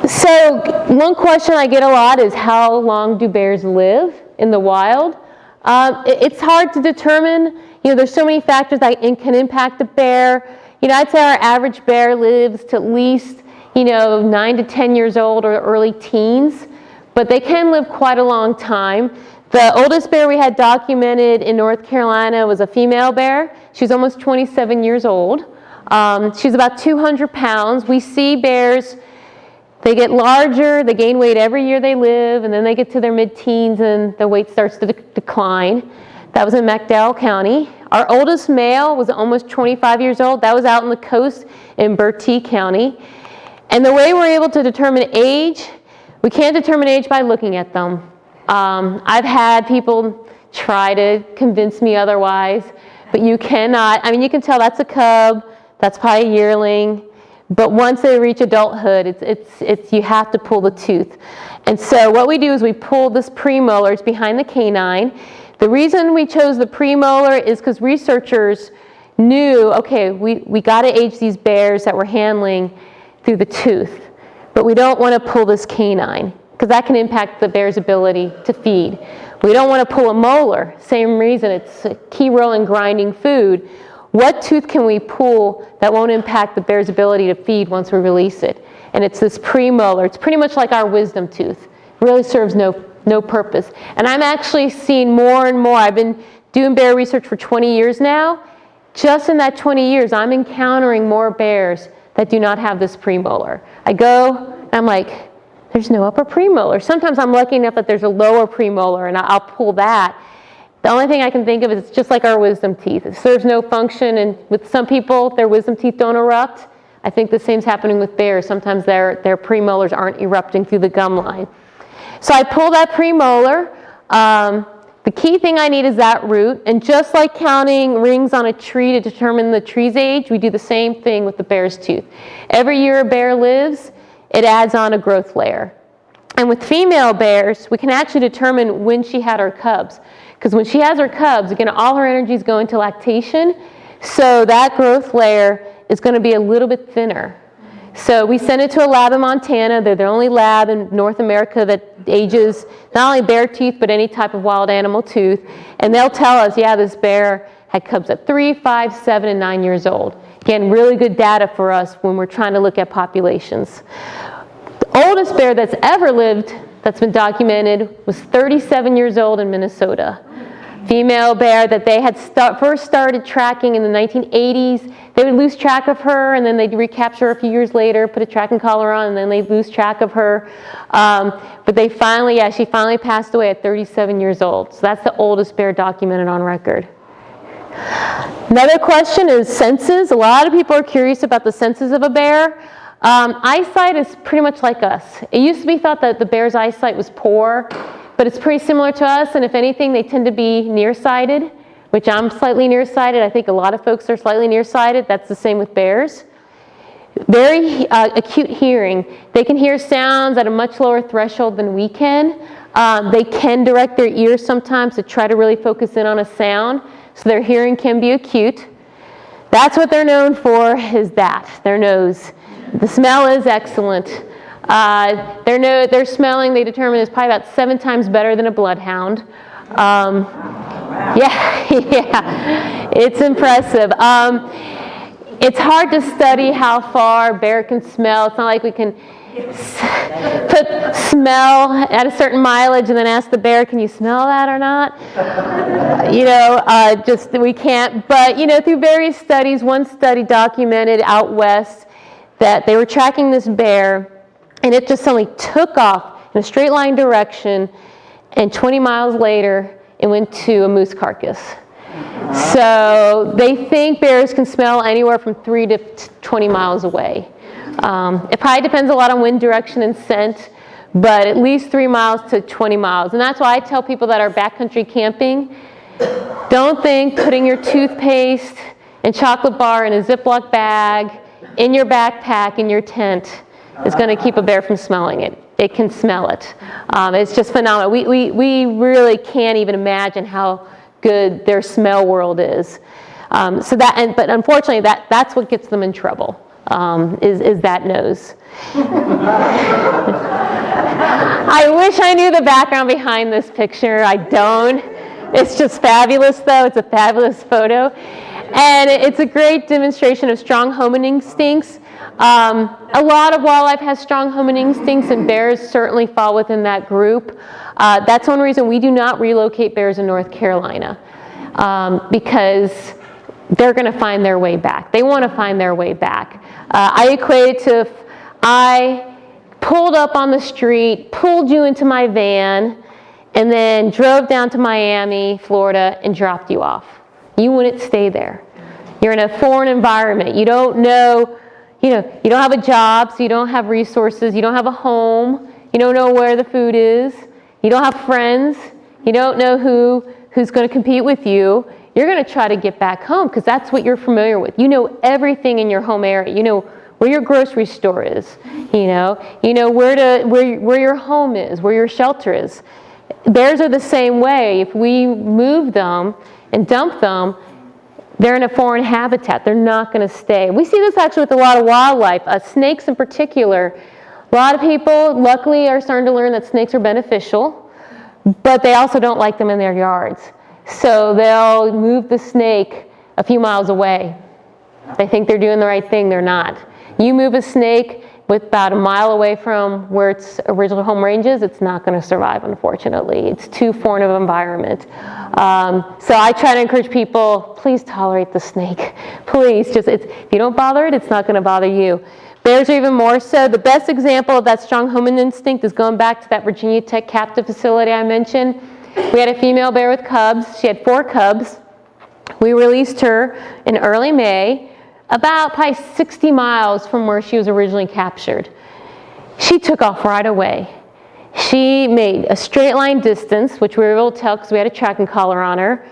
S1: So one question I get a lot is, how long do bears live in the wild? It's hard to determine. There's so many factors that can impact a bear. I'd say our average bear lives to at least, 9 to 10 years old or early teens, but they can live quite a long time. The oldest bear we had documented in North Carolina was a female bear. She's almost 27 years old. She's about 200 pounds. We see bears, they get larger, they gain weight every year they live, and then they get to their mid-teens and the weight starts to decline. That was in McDowell County. Our oldest male was almost 25 years old. That was out on the coast in Bertie County. And the way we're able to determine age, we can't determine age by looking at them. I've had people try to convince me otherwise, but you cannot. You can tell that's a cub, that's probably a yearling, but once they reach adulthood, it's you have to pull the tooth. And so what we do is we pull this premolar, it's behind the canine. The reason we chose the premolar is because researchers knew, okay, we got to age these bears that we're handling through the tooth, but we don't want to pull this canine because that can impact the bear's ability to feed. We don't want to pull a molar, same reason, it's a key role in grinding food. What tooth can we pull that won't impact the bear's ability to feed once we release it? And it's this premolar. It's pretty much like our wisdom tooth. It really serves no purpose. And I'm actually seeing more and more. I've been doing bear research for 20 years now. Just in that 20 years, I'm encountering more bears that do not have this premolar. I go, and I'm like, there's no upper premolar. Sometimes I'm lucky enough that there's a lower premolar, and I'll pull that. The only thing I can think of is it's just like our wisdom teeth. It serves no function, and with some people, their wisdom teeth don't erupt. I think the same's happening with bears. Sometimes their premolars aren't erupting through the gum line. So I pull that premolar. The key thing I need is that root, and just like counting rings on a tree to determine the tree's age, we do the same thing with the bear's tooth. Every year a bear lives, it adds on a growth layer. And with female bears, we can actually determine when she had her cubs. Because when she has her cubs, again, all her energy is going to lactation, so that growth layer is going to be a little bit thinner. So we send it to a lab in Montana. They're the only lab in North America that ages not only bear teeth, but any type of wild animal tooth. And they'll tell us, yeah, this bear had cubs at 3, 5, 7, and 9 years old. Again, really good data for us when we're trying to look at populations. The oldest bear that's ever lived, that's been documented, was 37 years old in Minnesota. Female bear that they had first started tracking in the 1980s. They would lose track of her, and then they'd recapture her a few years later, put a tracking collar on, and then they'd lose track of her. But they finally, she finally passed away at 37 years old. So that's the oldest bear documented on record. Another question is census. A lot of people are curious about the census of a bear. Eyesight is pretty much like us. It used to be thought that the bear's eyesight was poor, but it's pretty similar to us, and if anything, they tend to be nearsighted, which I'm slightly nearsighted. I think a lot of folks are slightly nearsighted. That's the same with bears. Very acute hearing. They can hear sounds at a much lower threshold than we can. They can direct their ears sometimes to try to really focus in on a sound, so their hearing can be acute. That's what they're known for, is that, their nose. The smell is excellent. Their smelling, they determine, is probably about 7 times better than a bloodhound. Yeah, it's impressive. It's hard to study how far a bear can smell. It's not like we can put smell at a certain mileage and then ask the bear, can you smell that or not? Just we can't. But, through various studies, one study documented out west that they were tracking this bear, and it just suddenly took off in a straight line direction, and 20 miles later, it went to a moose carcass. So they think bears can smell anywhere from 3 to 20 miles away. It probably depends a lot on wind direction and scent, but at least 3 miles to 20 miles. And that's why I tell people that are backcountry camping, don't think putting your toothpaste and chocolate bar in a Ziploc bag in your backpack in your tent is going to keep a bear from smelling it. It can smell it. It's just phenomenal. We really can't even imagine how good their smell world is. But unfortunately, that's what gets them in trouble, is that nose. I wish I knew the background behind this picture. I don't. It's just fabulous, though. It's a fabulous photo. And it's a great demonstration of strong homing instincts. A lot of wildlife has strong homing instincts, and bears certainly fall within that group. That's one reason we do not relocate bears in North Carolina, because they're going to find their way back. They want to find their way back. I equate it to if I pulled up on the street, pulled you into my van, and then drove down to Miami, Florida, and dropped you off. You wouldn't stay there. You're in a foreign environment. You don't know, you don't have a job, so you don't have resources. You don't have a home. You don't know where the food is. You don't have friends. You don't know who's going to compete with you. You're going to try to get back home because that's what you're familiar with. You know everything in your home area. You know where your grocery store is. You know where your home is, where your shelter is. Bears are the same way. If we move them and dump them, they're in a foreign habitat. They're not going to stay. We see this actually with a lot of wildlife, snakes in particular. A lot of people, luckily, are starting to learn that snakes are beneficial, but they also don't like them in their yards. So they'll move the snake a few miles away. They think they're doing the right thing. They're not. You move a snake with about a mile away from where its original home range is, it's not going to survive, unfortunately. It's too foreign of an environment. So I try to encourage people, please tolerate the snake. Please, if you don't bother it, it's not going to bother you. Bears are even more so. The best example of that strong homing instinct is going back to that Virginia Tech captive facility I mentioned. We had a female bear with cubs. She had 4 cubs. We released her in early May, about probably 60 miles from where she was originally captured. She took off right away. She made a straight line distance, which we were able to tell because we had a tracking collar on her.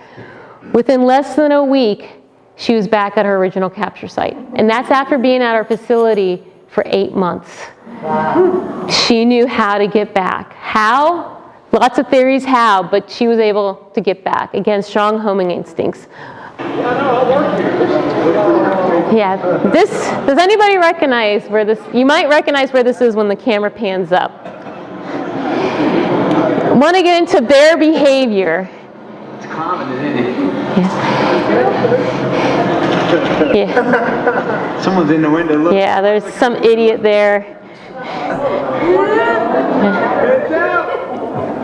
S1: Within less than a week, she was back at her original capture site. And that's after being at our facility for 8 months. Wow. She knew how to get back. How? Lots of theories how, but she was able to get back. Again, strong homing instincts. Yeah, does anybody recognize where this, you might recognize where this is when the camera pans up. I want to get into bear behavior.
S2: It's common, isn't it?
S1: Yeah.
S2: Someone's in the window, look.
S1: Yeah, there's some idiot there.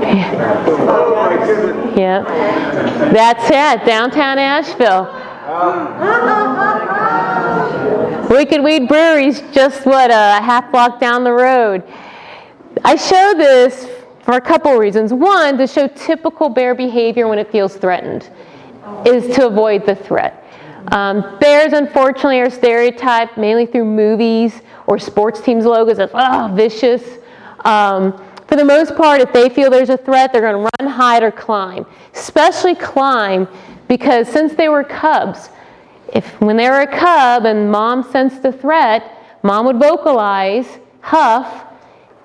S2: Oh my goodness.
S1: Yeah, that's it, downtown Asheville. Wicked Weed Brewery's just, a half block down the road. I show this for a couple reasons. One, to show typical bear behavior when it feels threatened, is to avoid the threat. Bears, unfortunately, are stereotyped mainly through movies or sports teams' logos as, vicious. For the most part, if they feel there's a threat, they're going to run, hide, or climb. Especially climb, because since they were cubs, when they were a cub and mom sensed a threat, mom would vocalize, huff,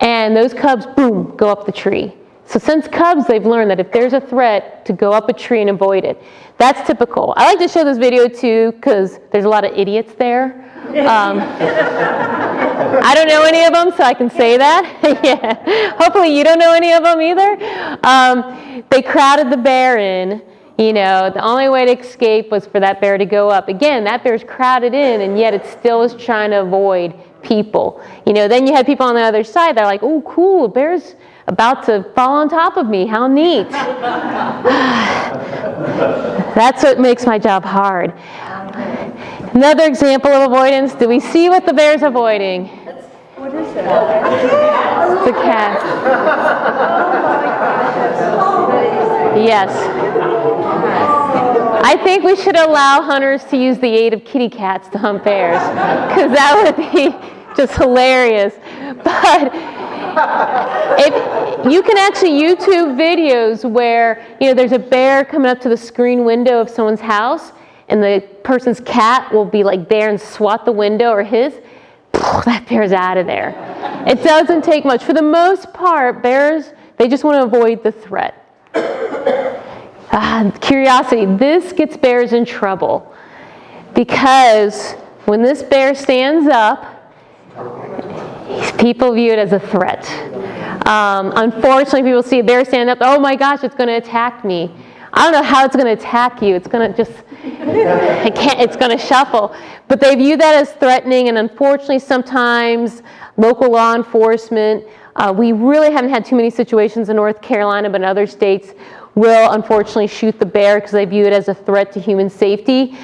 S1: and those cubs, boom, go up the tree. So since cubs, they've learned that if there's a threat, to go up a tree and avoid it. That's typical. I like to show this video too, because there's a lot of idiots there. I don't know any of them, so I can say that. Yeah. Hopefully you don't know any of them either. They crowded the bear in. The only way to escape was for that bear to go up. Again, that bear's crowded in, and yet it still is trying to avoid people. Then you had people on the other side that are like, oh, cool, bear's about to fall on top of me. How neat. That's what makes my job hard. Another example of avoidance. Do we see what the bear's avoiding?
S3: What is it?
S1: It's a cat. Yes. I think we should allow hunters to use the aid of kitty cats to hunt bears, because that would be just hilarious. But if you can actually YouTube videos where there's a bear coming up to the screen window of someone's house, and the person's cat will be like there and swat the window or his, that bear's out of there. It doesn't take much. For the most part, bears, they just want to avoid the threat. Curiosity. This gets bears in trouble because when this bear stands up, people view it as a threat. Unfortunately, people see a bear stand up, oh my gosh, it's going to attack me. I don't know how it's going to attack you. It's going to just, it's going to shuffle. But they view that as threatening, and unfortunately sometimes local law enforcement, we really haven't had too many situations in North Carolina, but in other states will unfortunately shoot the bear because they view it as a threat to human safety,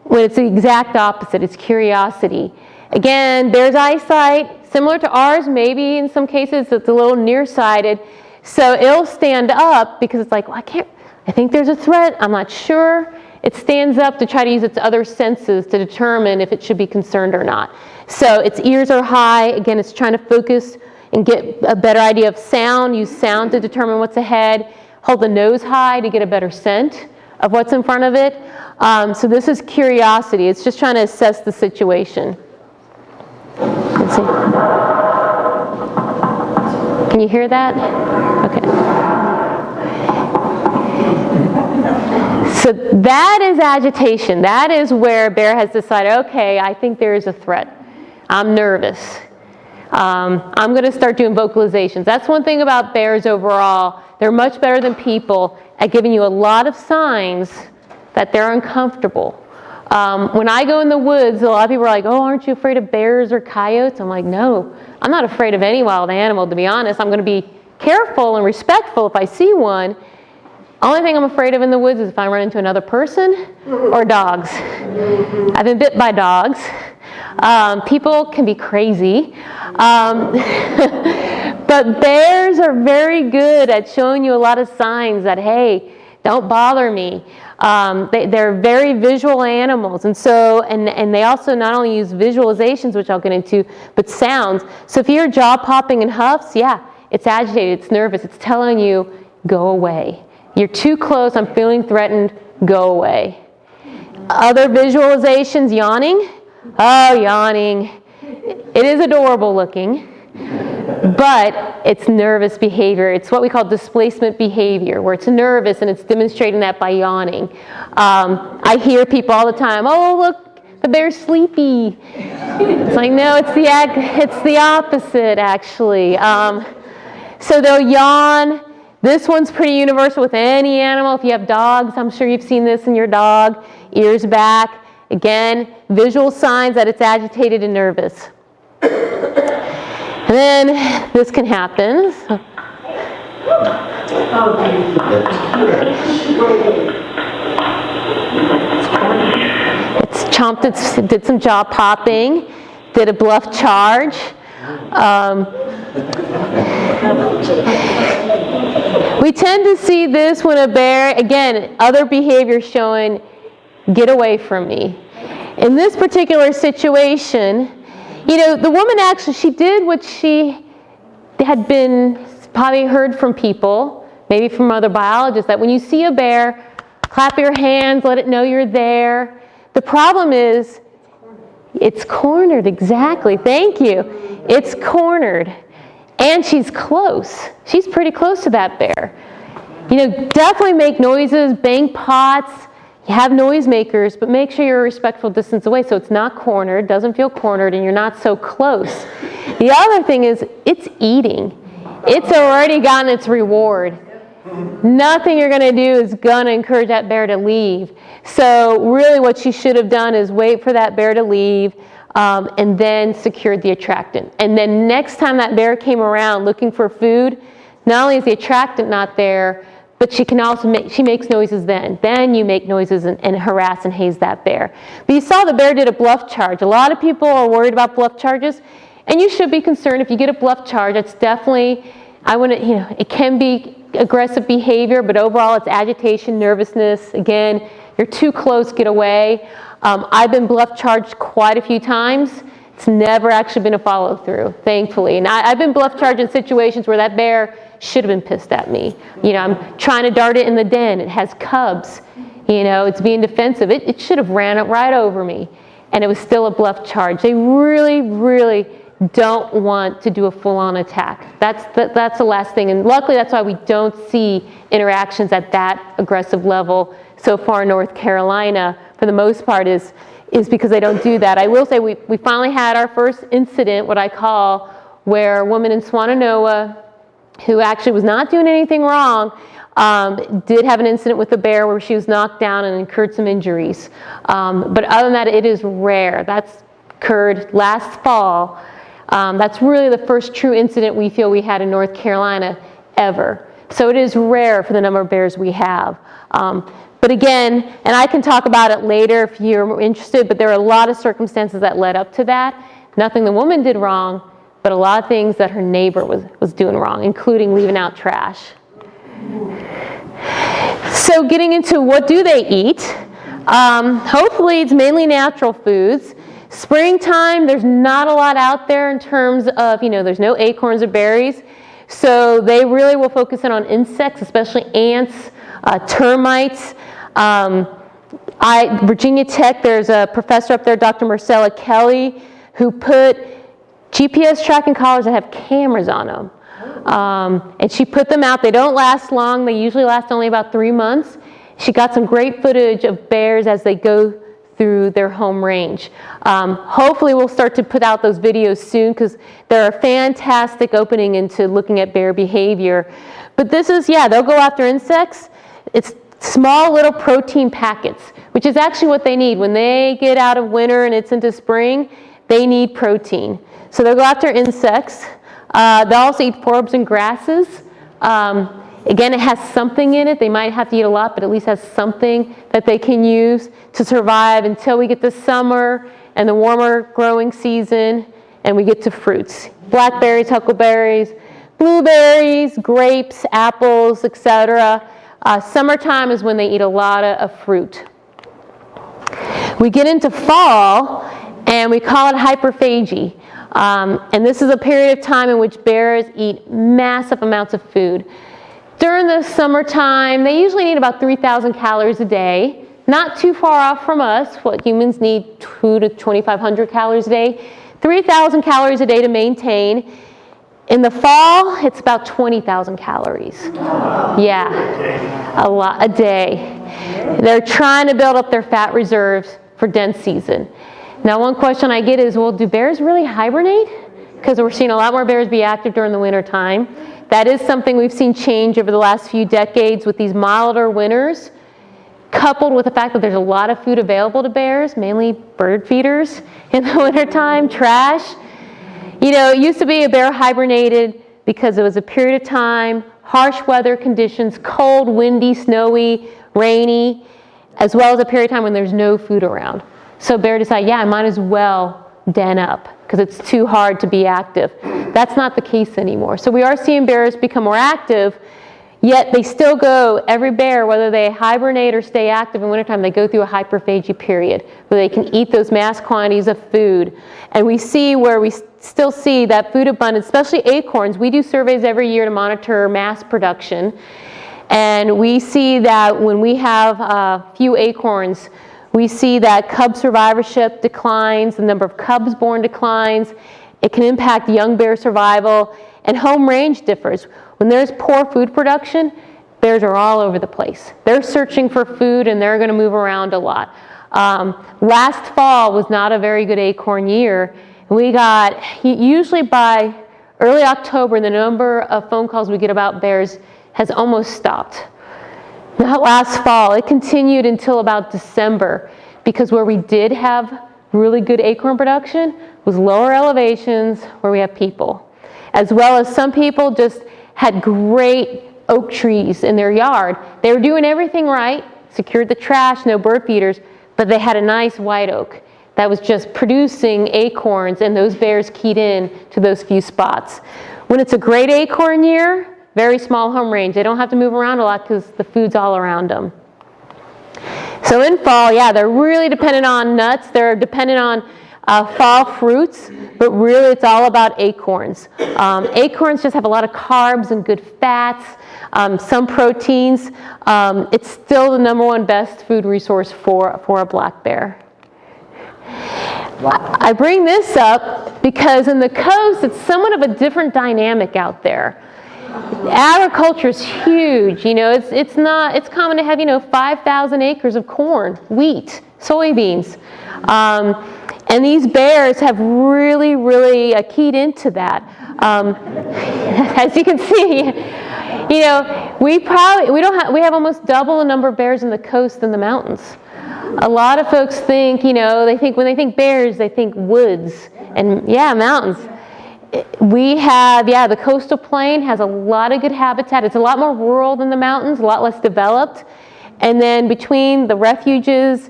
S1: when it's the exact opposite. It's curiosity. Again, bear's eyesight, similar to ours, maybe in some cases it's a little nearsighted. So it'll stand up because it's like, well, I think there's a threat, I'm not sure. It stands up to try to use its other senses to determine if it should be concerned or not. So its ears are high. Again, it's trying to focus and get a better idea of sound, use sound to determine what's ahead, hold the nose high to get a better scent of what's in front of it. So this is curiosity. It's just trying to assess the situation. Let's see. Can you hear that? Okay. So that is agitation. That is where a bear has decided, okay, I think there is a threat. I'm nervous. I'm going to start doing vocalizations. That's one thing about bears overall. They're much better than people at giving you a lot of signs that they're uncomfortable. When I go in the woods, a lot of people are like, oh, aren't you afraid of bears or coyotes? I'm like, no, I'm not afraid of any wild animal, to be honest. I'm going to be careful and respectful if I see one. Only thing I'm afraid of in the woods is if I run into another person or dogs. I've been bit by dogs. People can be crazy. But bears are very good at showing you a lot of signs that, hey, don't bother me. They're very visual animals, and so and they also not only use visualizations, which I'll get into, but sounds. So if you're jaw popping and huffs, yeah, it's agitated, it's nervous, it's telling you, go away. You're too close, I'm feeling threatened, go away. Other visualizations, yawning. Oh, yawning. It is adorable looking, but it's nervous behavior. It's what we call displacement behavior, where it's nervous and it's demonstrating that by yawning. I hear people all the time, oh, look, the bear's sleepy. It's like, no, it's the opposite, actually. So they'll yawn. This one's pretty universal with any animal. If you have dogs, I'm sure you've seen this in your dog. Ears back. Again, visual signs that it's agitated and nervous. And then this can happen. It's chomped, it did some jaw popping, did a bluff charge. We tend to see this when a bear, again, other behavior showing, get away from me. In this particular situation, you know, the woman actually, she did what she had been probably heard from people, maybe from other biologists, that when you see a bear, clap your hands, let it know you're there. The problem is, it's cornered, exactly, thank you. It's cornered, and she's close. She's pretty close to that bear. You know, definitely make noises, bang pots, you have noisemakers, but make sure you're a respectful distance away so it's not cornered, doesn't feel cornered, and you're not so close. The other thing is, it's eating. It's already gotten its reward. Nothing you're going to do is going to encourage that bear to leave. So really what she should have done is wait for that bear to leave and then secured the attractant. And then next time that bear came around looking for food, not only is the attractant not there, but she can also she makes noises then. Then you make noises and harass and haze that bear. But you saw the bear did a bluff charge. A lot of people are worried about bluff charges, and you should be concerned if you get a bluff charge. It's definitely, it can be aggressive behavior, but overall it's agitation, nervousness. Again, you're too close, get away. I've been bluff charged quite a few times. It's never actually been a follow through, thankfully. And I've been bluff charged in situations where that bear should have been pissed at me. You know, I'm trying to dart it in the den. It has cubs. You know, it's being defensive. It should have ran it right over me. And it was still a bluff charge. They really, really don't want to do a full-on attack. That's the last thing. And luckily, that's why we don't see interactions at that aggressive level so far in North Carolina, for the most part, is because they don't do that. I will say we finally had our first incident, what I call, where a woman in Swannanoa, who actually was not doing anything wrong, did have an incident with a bear where she was knocked down and incurred some injuries. But other than that, it is rare. That's occurred last fall. That's really the first true incident we feel we had in North Carolina ever. So it is rare for the number of bears we have. But again, and I can talk about it later if you're interested, but there are a lot of circumstances that led up to that. Nothing the woman did wrong, but a lot of things that her neighbor was doing wrong, including leaving out trash. So getting into what do they eat, hopefully it's mainly natural foods. Springtime, there's not a lot out there in terms of, there's no acorns or berries. So they really will focus in on insects, especially ants, termites. Virginia Tech, there's a professor up there, Dr. Marcella Kelly, who put GPS tracking collars that have cameras on them. And she put them out. They don't last long. They usually last only about 3 months. she got some great footage of bears as they go through their home range. Hopefully we'll start to put out those videos soon because they're a fantastic opening into looking at bear behavior. But this is, yeah, they'll go after insects. It's small little protein packets, which is actually what they need. When they get out of winter and it's into spring, they need protein. So they'll go after insects. They'll also eat forbs and grasses. Again, it has something in it. They might have to eat a lot, but at least has something that they can use to survive until we get to summer and the warmer growing season and we get to fruits. Blackberries, huckleberries, blueberries, grapes, apples, etc. Summertime is when they eat a lot of fruit. We get into fall and we call it hyperphagy. And this is a period of time in which bears eat massive amounts of food. During the summertime, they usually need about 3,000 calories a day. Not too far off from us. What humans need 2,000 to 2,500 calories a day. 3,000 calories a day to maintain. In the fall, it's about 20,000 calories. Yeah, a lot a day. They're trying to build up their fat reserves for den season. Now, one question I get is, well, do bears really hibernate? Because we're seeing a lot more bears be active during the winter time. That is something we've seen change over the last few decades with these milder winters, coupled with the fact that there's a lot of food available to bears, mainly bird feeders in the wintertime, trash. You know, it used to be a bear hibernated because it was a period of time, harsh weather conditions, cold, windy, snowy, rainy, as well as a period of time when there's no food around. So bear decided, yeah, I might as well den up because it's too hard to be active. That's not the case anymore. So we are seeing bears become more active, yet they still go, every bear, whether they hibernate or stay active in wintertime, they go through a hyperphagy period where they can eat those mass quantities of food. And we see where we still see that food abundance, especially acorns. We do surveys every year to monitor mass production. And we see that when we have few acorns, we see that cub survivorship declines, the number of cubs born declines. It can impact young bear survival, and home range differs. When there's poor food production, bears are all over the place. They're searching for food and they're going to move around a lot. Last fall was not a very good acorn year. We got, usually by early October, the number of phone calls we get about bears has almost stopped. Not last fall, it continued until about December, because where we did have really good acorn production was lower elevations where we have people, as well as some people just had great oak trees in their yard. They were doing everything right, secured the trash, no bird feeders, but they had a nice white oak that was just producing acorns, and those bears keyed in to those few spots. When it's a great acorn year, very small home range. They don't have to move around a lot because the food's all around them. So in fall, yeah, they're really dependent on nuts. They're dependent on fall fruits, but really it's all about acorns. Acorns just have a lot of carbs and good fats, some proteins. It's still the #1 best food resource for a black bear. I bring this up because in the coast, it's somewhat of a different dynamic out there. Agriculture is huge. You know, it's common to have, 5,000 acres of corn, wheat, soybeans. And these bears have really, really keyed into that. As you can see, we have almost double the number of bears in the coast than the mountains. A lot of folks think, when they think bears, they think woods and mountains. We have, the coastal plain has a lot of good habitat. It's a lot more rural than the mountains, a lot less developed. And then between the refuges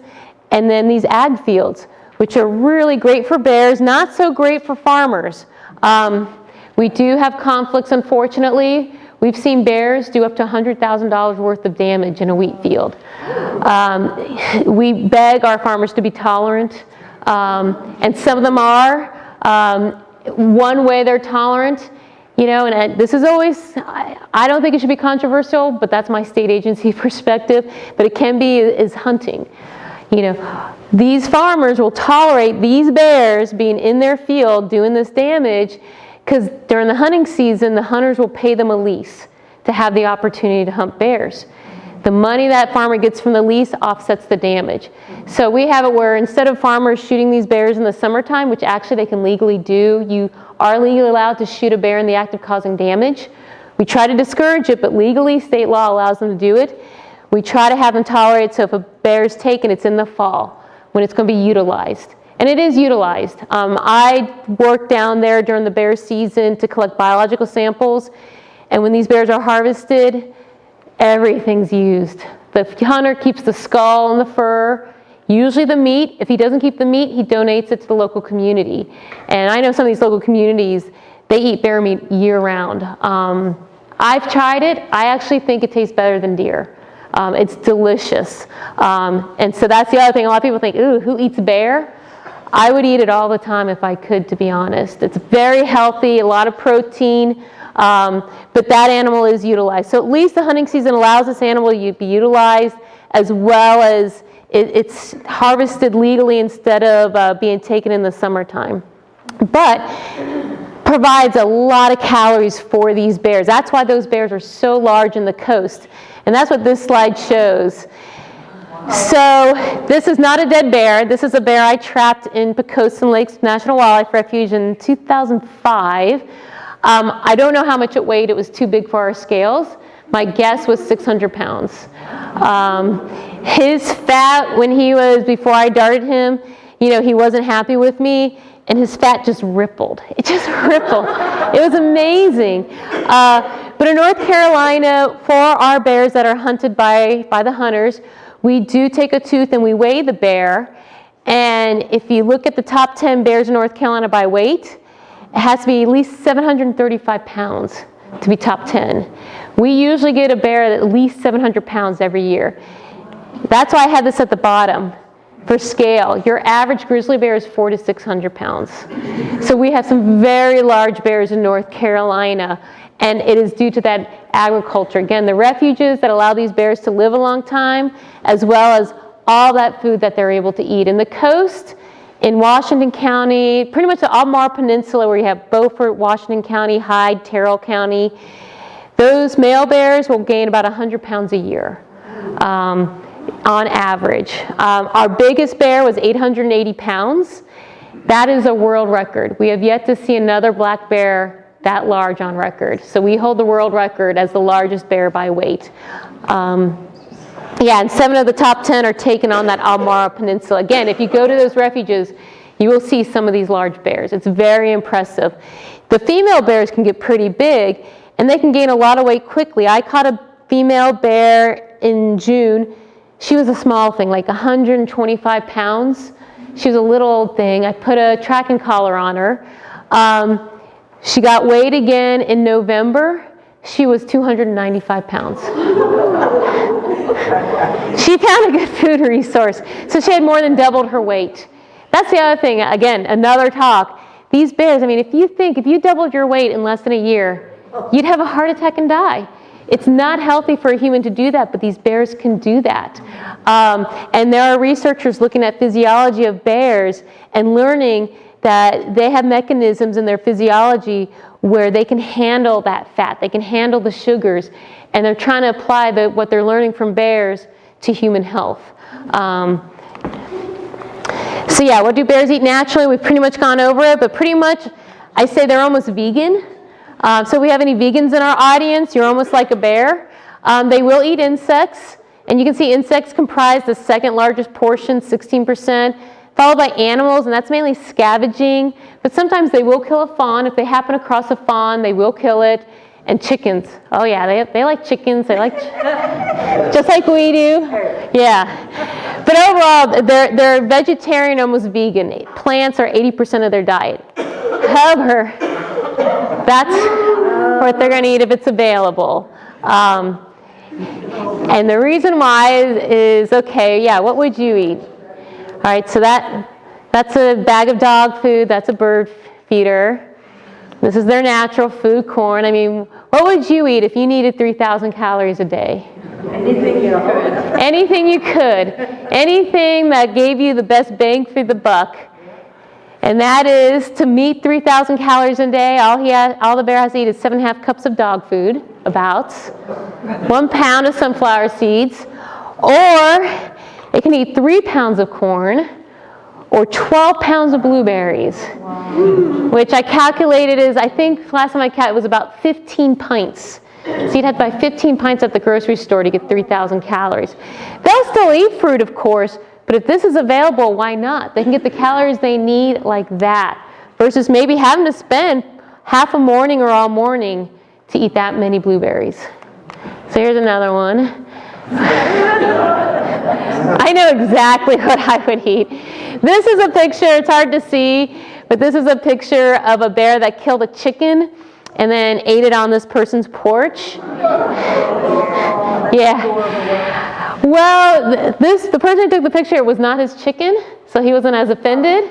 S1: and then these ag fields, which are really great for bears, not so great for farmers. We do have conflicts, unfortunately. We've seen bears do up to $100,000 worth of damage in a wheat field. We beg our farmers to be tolerant, and some of them are. One way they're tolerant, and this is always, I don't think it should be controversial, but that's my state agency perspective, but it can be, is hunting. These farmers will tolerate these bears being in their field doing this damage because during the hunting season, the hunters will pay them a lease to have the opportunity to hunt bears. The money that farmer gets from the lease offsets the damage. So we have it where instead of farmers shooting these bears in the summertime, which actually they can legally do, you are legally allowed to shoot a bear in the act of causing damage. We try to discourage it, but legally state law allows them to do it. We try to have them tolerate, so if a bear is taken, it's in the fall when it's going to be utilized. And it is utilized. I work down there during the bear season to collect biological samples, and when these bears are harvested, everything's used. The hunter keeps the skull and the fur, usually the meat. If he doesn't keep the meat, he donates it to the local community. And I know some of these local communities, they eat bear meat year-round. I've tried it. I actually think it tastes better than deer. It's delicious. And so that's the other thing. A lot of people think, ooh, who eats bear? I would eat it all the time if I could, to be honest. It's very healthy, a lot of protein, but that animal is utilized. So at least the hunting season allows this animal to be utilized, as well as it's harvested legally instead of being taken in the summertime. But provides a lot of calories for these bears. That's why those bears are so large in the coast. And that's what this slide shows. So this is not a dead bear. This is a bear I trapped in Pocosin Lakes National Wildlife Refuge in 2005. I don't know how much it weighed. It was too big for our scales. My guess was 600 pounds. His fat, before I darted him, he wasn't happy with me, and his fat just rippled. It just rippled. It was amazing. But in North Carolina, for our bears that are hunted by the hunters, we do take a tooth and we weigh the bear. And if you look at the top 10 bears in North Carolina by weight, it has to be at least 735 pounds to be top 10. We usually get a bear at least 700 pounds every year. That's why I had this at the bottom. For scale, your average grizzly bear is 400 to 600 pounds. So we have some very large bears in North Carolina, and it is due to that agriculture. Again, the refuges that allow these bears to live a long time, as well as all that food that they're able to eat. In the coast, in Washington County, pretty much the Albemarle Peninsula, where you have Beaufort, Washington County, Hyde, Terrell County, those male bears will gain about 100 pounds a year. On average. Our biggest bear was 880 pounds. That is a world record. We have yet to see another black bear that large on record. So we hold the world record as the largest bear by weight. And 7 of the top 10 are taken on that Albemarle Peninsula. Again, if you go to those refuges, you will see some of these large bears. It's very impressive. The female bears can get pretty big, and they can gain a lot of weight quickly. I caught a female bear in June. She was a small thing, like 125 pounds. She was a little old thing. I put a tracking collar on her. She got weighed again in November. She was 295 pounds. She found a good food resource. So she had more than doubled her weight. That's the other thing. Again, another talk. These bears, if you doubled your weight in less than a year, you'd have a heart attack and die. It's not healthy for a human to do that, but these bears can do that. And there are researchers looking at physiology of bears and learning that they have mechanisms in their physiology where they can handle that fat, they can handle the sugars, and they're trying to apply what they're learning from bears to human health. So yeah, what do bears eat naturally? We've pretty much gone over it, but pretty much I say they're almost vegan. So if we have any vegans in our audience, you're almost like a bear. They will eat insects, and you can see insects comprise the second largest portion, 16%, followed by animals, and that's mainly scavenging. But sometimes they will kill a fawn. If they happen across a fawn, they will kill it. And chickens. Oh yeah, they like chickens. They like just like we do. Yeah. But overall, they're vegetarian, almost vegan. Plants are 80% of their diet. However, that's what they're going to eat if it's available. And the reason why is okay, yeah, what would you eat? All right, so that's a bag of dog food. That's a bird feeder. This is their natural food, corn. What would you eat if you needed 3,000 calories a day?
S3: Anything you could.
S1: Anything you could. Anything that gave you the best bang for the buck. And that is to meet 3,000 calories a day, all the bear has to eat is 7.5 cups of dog food, about 1 pound of sunflower seeds, or it can eat 3 pounds of corn, or 12 pounds of blueberries, which I calculated is, I think last time I counted, it was about 15 pints. So you'd have to buy 15 pints at the grocery store to get 3,000 calories. They'll still eat fruit, of course, but if this is available, why not? They can get the calories they need like that, versus maybe having to spend half a morning or all morning to eat that many blueberries. So here's another one. I know exactly what I would eat. This is a picture, it's hard to see, but this is a picture of a bear that killed a chicken and then ate it on this person's porch. Yeah. Well, the person who took the picture, it was not his chicken, so he wasn't as offended.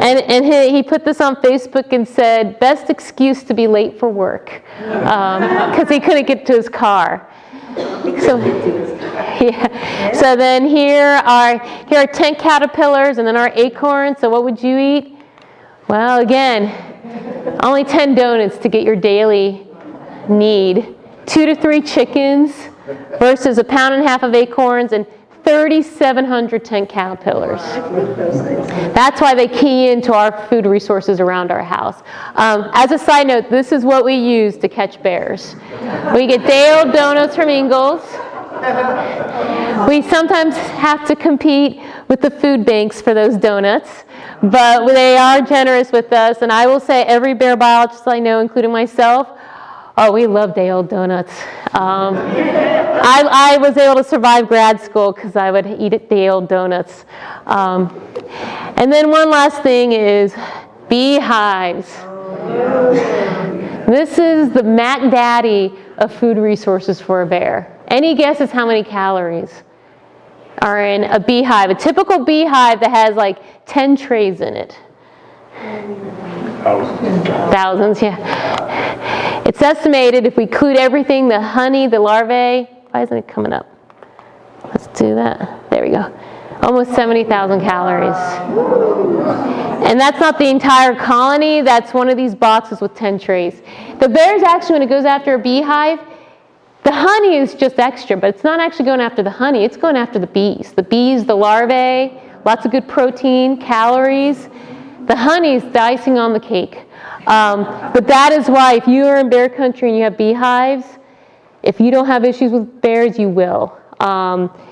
S1: And he put this on Facebook and said, best excuse to be late for work, because he couldn't get to his car. So, yeah. So then here are tent caterpillars and then our acorns. So what would you eat? Well, again, only 10 donuts to get your daily need. 2 to 3 chickens versus 1.5 pounds of acorns and 3,700 tent caterpillars. That's why they key into our food resources around our house. As a side note, this is what we use to catch bears. We get day-old donuts from Ingles. We sometimes have to compete with the food banks for those donuts, but they are generous with us. And I will say every bear biologist I know, including myself, oh, we love day-old donuts. I was able to survive grad school because I would eat day-old donuts. And then one last thing is beehives. This is the Mac Daddy of food resources for a bear. Any guesses how many calories are in a beehive? A typical beehive that has like 10 trays in it. Thousands, yeah. It's estimated if we include everything, the honey, the larvae, why isn't it coming up? Let's do that. There we go. Almost 70,000 calories. And that's not the entire colony. That's one of these boxes with 10 trays. The bears actually, when it goes after a beehive, the honey is just extra, but it's not actually going after the honey. It's going after the bees. The bees, the larvae, lots of good protein, calories. The honey is the icing on the cake. But that is why if you are in bear country and you have beehives, if you don't have issues with bears, you will.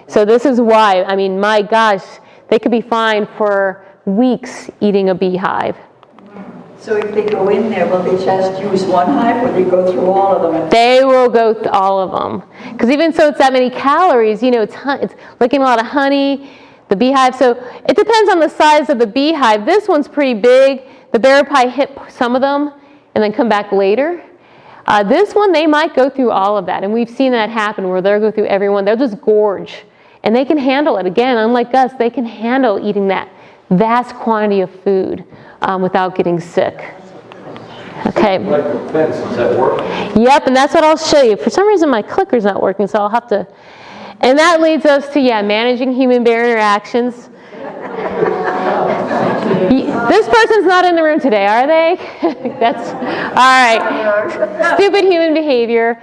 S1: So this is why, I mean, my gosh, they could be fine for weeks eating a beehive.
S3: So if they go in there, will they just use one hive or they go through all of them?
S1: They will go through all of them. Because even so it's that many calories, you know, it's looking a lot of honey, the beehive. So it depends on the size of the beehive. This one's pretty big. The bear will probably hit some of them and then come back later. This one, they might go through all of that. And we've seen that happen where they'll go through everyone. They'll just gorge. And they can handle it. Again, unlike us, they can handle eating that vast quantity of food without getting sick. Okay.
S4: Like a fence, does that work?
S1: Yep, and that's what I'll show you. For some reason, my clicker's not working, so I'll have to. And that leads us to, managing human-bear interactions. This person's not in the room today, are they? That's all right. Stupid human behavior.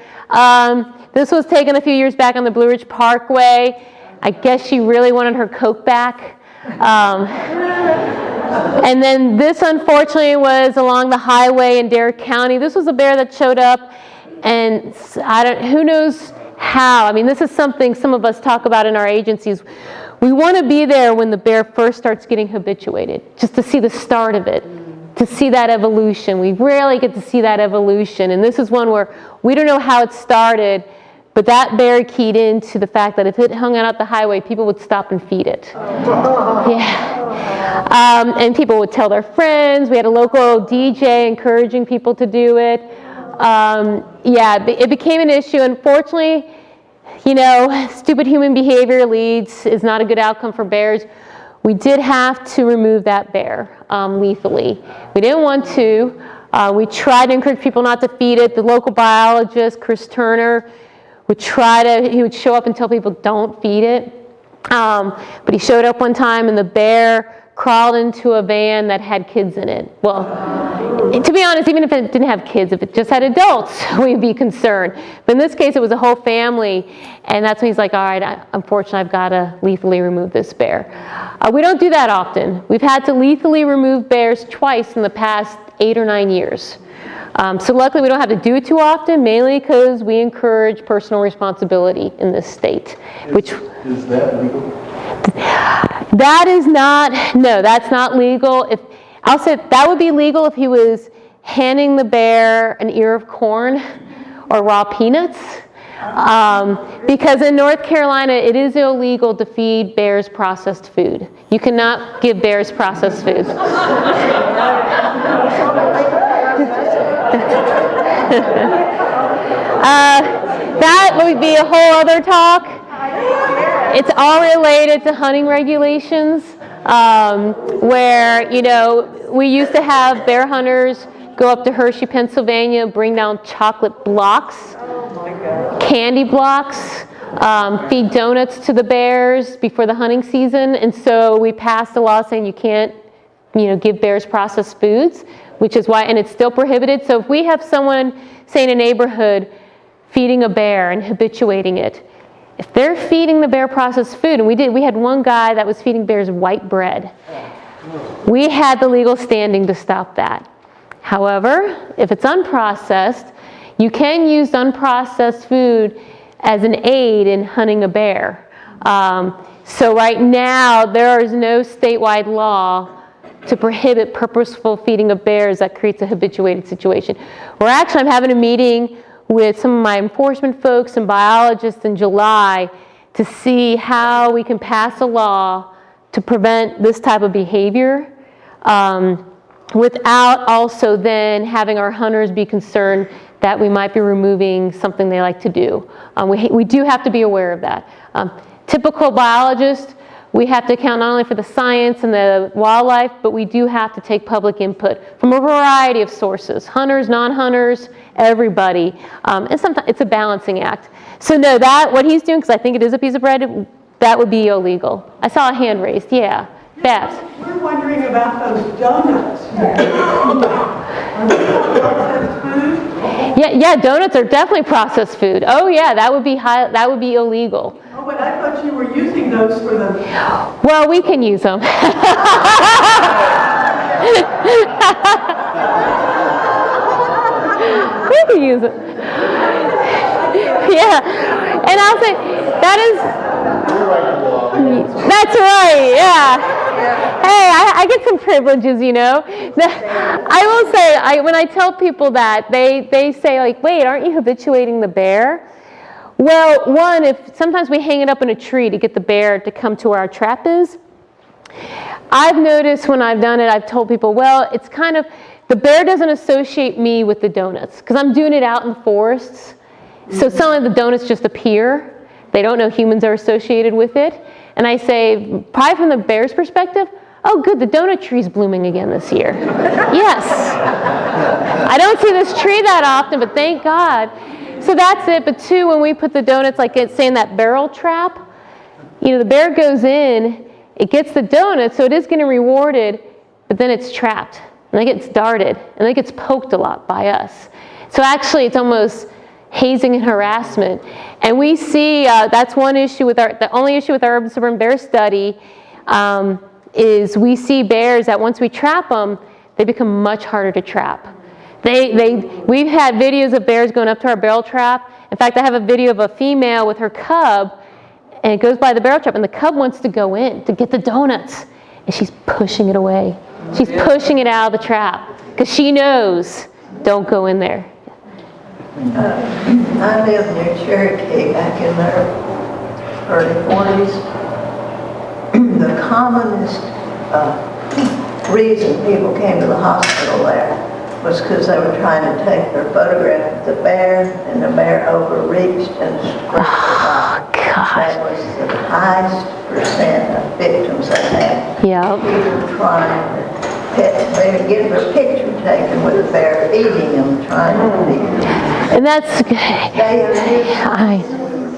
S1: This was taken a few years back on the Blue Ridge Parkway. I guess she really wanted her Coke back. And then this, unfortunately, was along the highway in Dare County. This was a bear that showed up, and who knows how. I mean, this is something some of us talk about in our agencies. We want to be there when the bear first starts getting habituated, just to see the start of it, to see that evolution. We rarely get to see that evolution, and this is one where we don't know how it started, but that bear keyed into the fact that if it hung out the highway, people would stop and feed it. Yeah. And people would tell their friends. We had a local DJ encouraging people to do it. It became an issue. Unfortunately, stupid human behavior is not a good outcome for bears. We did have to remove that bear lethally. We didn't want to. We tried to encourage people not to feed it. The local biologist, Chris Turner, he would show up and tell people don't feed it. But he showed up one time and the bear crawled into a van that had kids in it. Well, to be honest, even if it didn't have kids, if it just had adults, we'd be concerned. But in this case, it was a whole family, and that's when he's like, all right, unfortunately, I've got to lethally remove this bear. We don't do that often. We've had to lethally remove bears twice in the past 8 or 9 years. So luckily, we don't have to do it too often, mainly because we encourage personal responsibility in this state.
S4: Is that legal?
S1: That is not, no, that's not legal. I'll say that would be legal if he was handing the bear an ear of corn or raw peanuts. Because in North Carolina, it is illegal to feed bears processed food. You cannot give bears processed food. That would be a whole other talk. It's all related to hunting regulations, where, we used to have bear hunters go up to Hershey, Pennsylvania, bring down chocolate blocks, candy blocks, feed donuts to the bears before the hunting season. And so we passed a law saying you can't, give bears processed foods, which is why, and it's still prohibited. So if we have someone, say in a neighborhood, feeding a bear and habituating it, if they're feeding the bear processed food, and we had one guy that was feeding bears white bread, we had the legal standing to stop that. However, if it's unprocessed, you can use unprocessed food as an aid in hunting a bear. So right now, there is no statewide law to prohibit purposeful feeding of bears that creates a habituated situation. I'm having a meeting with some of my enforcement folks and biologists in July to see how we can pass a law to prevent this type of behavior without also then having our hunters be concerned that we might be removing something they like to do. We do have to be aware of that. Typical biologist, we have to account not only for the science and the wildlife, but we do have to take public input from a variety of sources, hunters, non-hunters, everybody. And sometimes it's a balancing act. So no, what he's doing, because I think it is a piece of bread, that would be illegal. I saw a hand raised, yeah. Babs.
S5: We're wondering about those donuts. Are they processed food?
S1: Yeah, donuts are definitely processed food. Oh yeah, that would be illegal.
S5: Oh, but I thought you were using those for the...
S1: Well, we can use them. We can use it. Yeah, and I'll say that's right. Yeah. Hey, I get some privileges, I will say, when I tell people that, they say like, wait, aren't you habituating the bear? Well, one, if sometimes we hang it up in a tree to get the bear to come to where our trap is. I've noticed when I've done it, I've told people, well, it's kind of, the bear doesn't associate me with the donuts because I'm doing it out in the forests. So some of the donuts just appear. They don't know humans are associated with it. And I say, probably from the bear's perspective, oh good, the donut tree's blooming again this year. Yes. I don't see this tree that often, but thank God. So that's it. But two, when we put the donuts, like it's saying that barrel trap, the bear goes in, it gets the donuts, so it is getting rewarded, but then it's trapped, and then it gets darted, and then it gets poked a lot by us. So actually, it's almost hazing and harassment. And we see that's one issue with the only issue with our urban suburban bear study is we see bears that once we trap them, they become much harder to trap. We've had videos of bears going up to our barrel trap. In fact, I have a video of a female with her cub, and it goes by the barrel trap, and the cub wants to go in to get the donuts, and she's pushing it away. She's pushing it out of the trap because she knows, don't go in there.
S6: I lived near Cherokee back in the early 40s. The commonest reason people came to the hospital there was because they were trying to take their photograph of the bear, and the bear overreached and scratched their eye. That was the highest percent of victims they had.
S1: Yep.
S6: People trying to they would get their picture taken with the bear eating them, trying to feed them.
S1: And that's,
S6: They are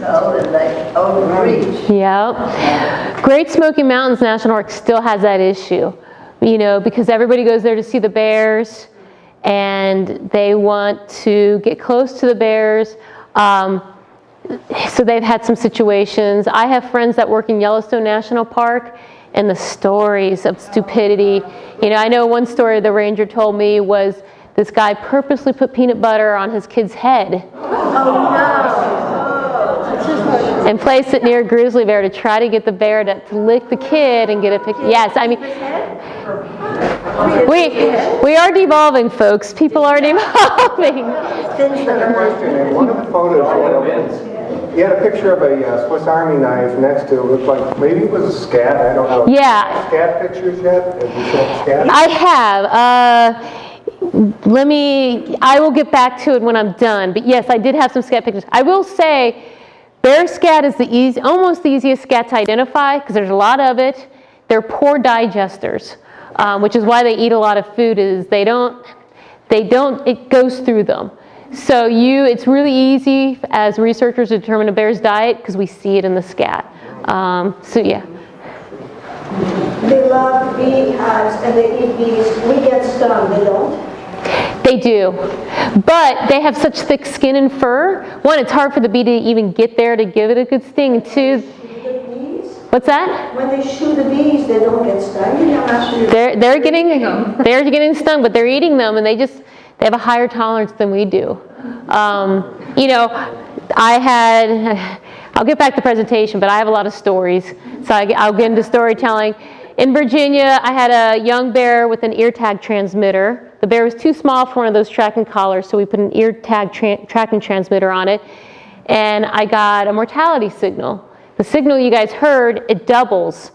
S6: old and they overreach.
S1: Yep. Great Smoky Mountains National Park still has that issue, because everybody goes there to see the bears and they want to get close to the bears. So they've had some situations. I have friends that work in Yellowstone National Park, and the stories of stupidity. I know one story the ranger told me was this guy purposely put peanut butter on his kid's head. And placed it near a grizzly bear to try to get the bear to lick the kid and get a picture. Yes, I mean, we are devolving, folks. People are devolving.
S7: Question. In one of the photos, you had a picture of a Swiss Army knife next to it. Looked like maybe it was a scat. I don't know.
S1: Yeah.
S7: Scat pictures yet? Have you shown scat?
S1: I have. I will get back to it when I'm done. But yes, I did have some scat pictures. I will say, bear scat is almost the easiest scat to identify because there's a lot of it. They're poor digesters, which is why they eat a lot of food. It goes through them. So it's really easy as researchers to determine a bear's diet because we see it in the scat. So yeah.
S8: They love beehives and they eat bees. We get stung, they don't?
S1: They do, but they have such thick skin and fur. One, it's hard for the bee to even get there to give it a good sting. And two, what's that?
S8: When they shoot the bees, they don't get stung.
S1: They're getting stung, but they're eating them, and they have a higher tolerance than we do. I'll get back to the presentation, but I have a lot of stories, so I'll get into storytelling. In Virginia, I had a young bear with an ear tag transmitter. The bear was too small for one of those tracking collars, so we put an ear tag tracking transmitter on it, and I got a mortality signal. The signal you guys heard, it doubles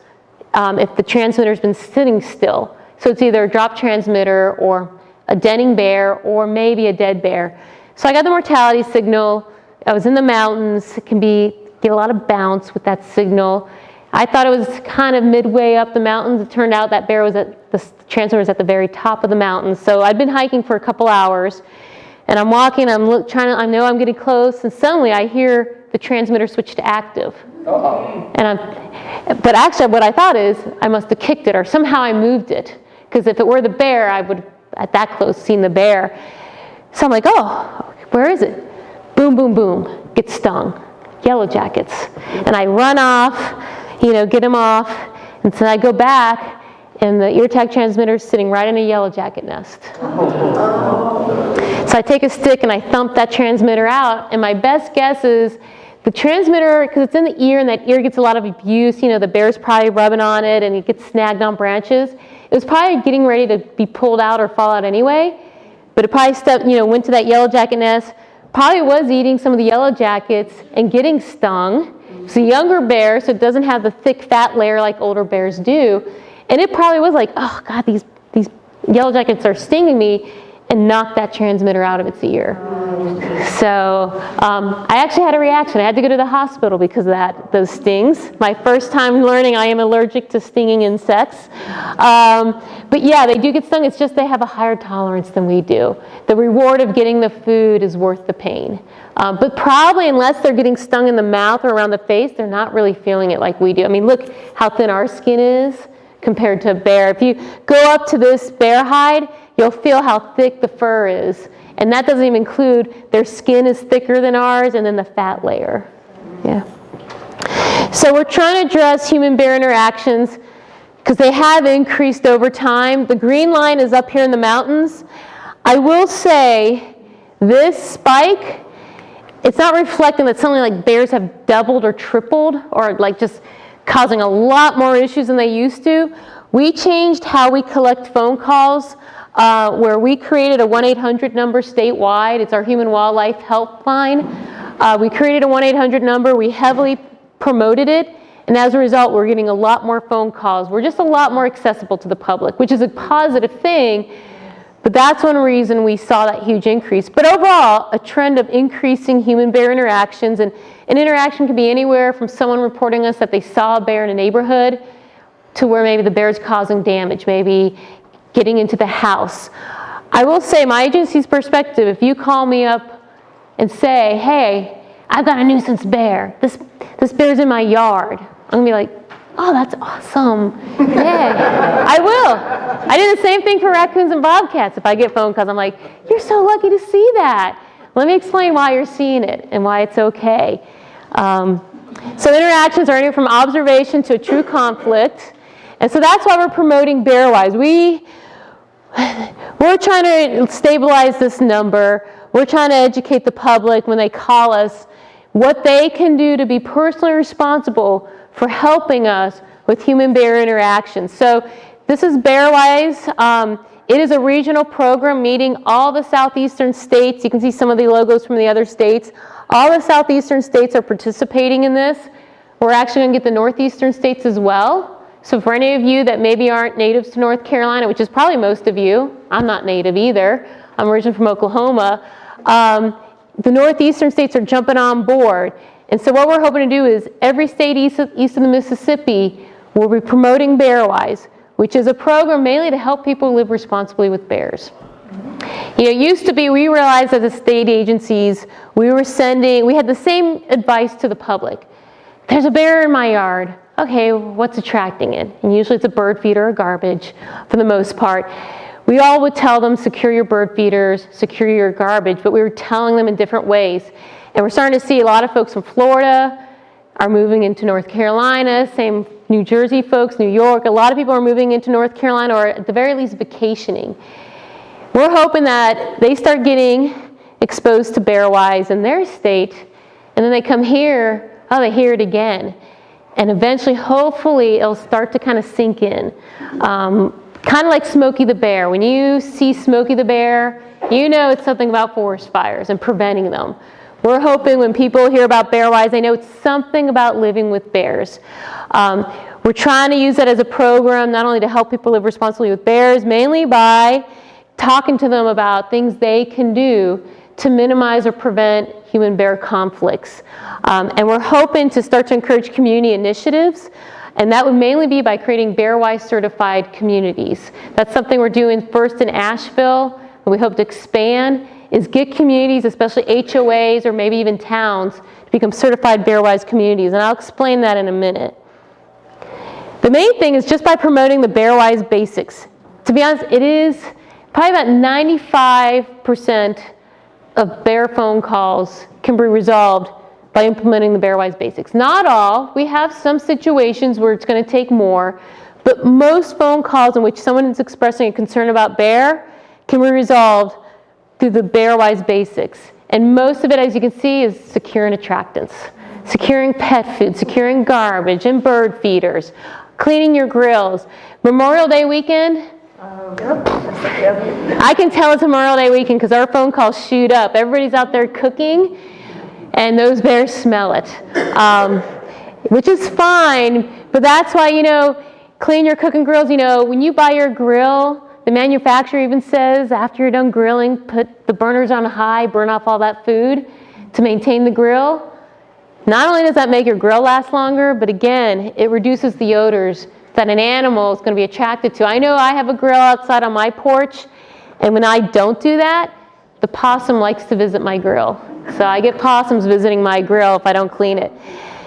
S1: if the transmitter's been sitting still. So it's either a drop transmitter or a denning bear or maybe a dead bear. So I got the mortality signal. I was in the mountains. It can get a lot of bounce with that signal. I thought it was kind of midway up the mountains. It turned out that bear the transmitter was at the very top of the mountain. So I'd been hiking for a couple hours, and I'm walking. I know I'm getting close, and suddenly I hear the transmitter switch to active. But actually, what I thought is I must have kicked it or somehow I moved it, because if it were the bear, I would at that close seen the bear. So I'm like, oh, where is it? Boom, boom, boom, get stung. Yellow jackets. And I run off, get them off, and so I go back, and the ear tag transmitter is sitting right in a yellow jacket nest. So I take a stick and I thump that transmitter out, and my best guess is the transmitter, because it's in the ear and that ear gets a lot of abuse, the bear's probably rubbing on it and it gets snagged on branches. It was probably getting ready to be pulled out or fall out anyway, but it probably went to that yellow jacket nest, probably was eating some of the yellow jackets and getting stung. It's a younger bear, so it doesn't have the thick fat layer like older bears do. And it probably was like, oh God, these yellow jackets are stinging me, and knocked that transmitter out of its ear. So I actually had a reaction. I had to go to the hospital because of those stings. My first time learning I am allergic to stinging insects. But yeah, they do get stung. It's just they have a higher tolerance than we do. The reward of getting the food is worth the pain. But probably unless they're getting stung in the mouth or around the face, they're not really feeling it like we do. I mean, look how thin our skin is compared to a bear. If you go up to this bear hide, you'll feel how thick the fur is. And that doesn't even include their skin is thicker than ours and then the fat layer. Yeah. So we're trying to address human-bear interactions because they have increased over time. The green line is up here in the mountains. I will say this spike, it's not reflecting that suddenly like bears have doubled or tripled or like just causing a lot more issues than they used to. We changed how we collect phone calls where we created a 1-800 number statewide. It's our human wildlife helpline. We created a 1-800 number. We heavily promoted it. And as a result, we're getting a lot more phone calls. We're just a lot more accessible to the public, which is a positive thing. But that's one reason we saw that huge increase. But overall, a trend of increasing human-bear interactions. And an interaction can be anywhere from someone reporting us that they saw a bear in a neighborhood to where maybe the bear's causing damage, maybe getting into the house. I will say, my agency's perspective, if you call me up and say, hey, I've got a nuisance bear. This bear's in my yard. I'm gonna be like, oh, that's awesome. Yeah, I will. I do the same thing for raccoons and bobcats. If I get phone calls, I'm like, you're so lucky to see that. Let me explain why you're seeing it and why it's okay. So interactions are anywhere from observation to a true conflict. And so that's why we're promoting BearWise. We're trying to stabilize this number. We're trying to educate the public when they call us what they can do to be personally responsible for helping us with human-bear interactions. So this is BearWise. It is a regional program meeting all the southeastern states. You can see some of the logos from the other states. All the southeastern states are participating in this. We're actually going to get the northeastern states as well. So for any of you that maybe aren't natives to North Carolina, which is probably most of you, I'm not native either. I'm originally from Oklahoma. The northeastern states are jumping on board. And so what we're hoping to do is every state east of the Mississippi will be promoting BearWise, which is a program mainly to help people live responsibly with bears. You know, it used to be, we realized as the state agencies, we had the same advice to the public. There's a bear in my yard. Okay, what's attracting it? And usually it's a bird feeder or garbage for the most part. We all would tell them, secure your bird feeders, secure your garbage, but we were telling them in different ways. And we're starting to see a lot of folks from Florida are moving into North Carolina, same New Jersey folks, New York. A lot of people are moving into North Carolina or at the very least vacationing. We're hoping that they start getting exposed to BearWise in their state, and then they come here, oh, they hear it again. And eventually, hopefully, it'll start to kind of sink in. Kind of like Smokey the Bear. When you see Smokey the Bear, you know it's something about forest fires and preventing them. We're hoping when people hear about BearWise, they know it's something about living with bears. We're trying to use that as a program, not only to help people live responsibly with bears, mainly by talking to them about things they can do to minimize or prevent human-bear conflicts. And we're hoping to start to encourage community initiatives, and that would mainly be by creating BearWise certified communities. That's something we're doing first in Asheville, and we hope to expand, is get communities, especially HOAs or maybe even towns, to become certified BearWise communities, and I'll explain that in a minute. The main thing is just by promoting the BearWise basics. To be honest, it is probably about 95% of bear phone calls can be resolved by implementing the BearWise basics. Not all. We have some situations where it's going to take more, but most phone calls in which someone is expressing a concern about bear can be resolved through the BearWise basics. And most of it, as you can see, is securing attractants, securing pet food, securing garbage and bird feeders, cleaning your grills. Memorial Day weekend, I can tell it's Memorial Day weekend because our phone calls shoot up. Everybody's out there cooking, and those bears smell it, which is fine, but that's why, clean your cooking grills. When you buy your grill, the manufacturer even says after you're done grilling, put the burners on high, burn off all that food to maintain the grill. Not only does that make your grill last longer, but again, it reduces the odors that an animal is going to be attracted to. I know I have a grill outside on my porch, and when I don't do that, the possum likes to visit my grill. So I get possums visiting my grill if I don't clean it.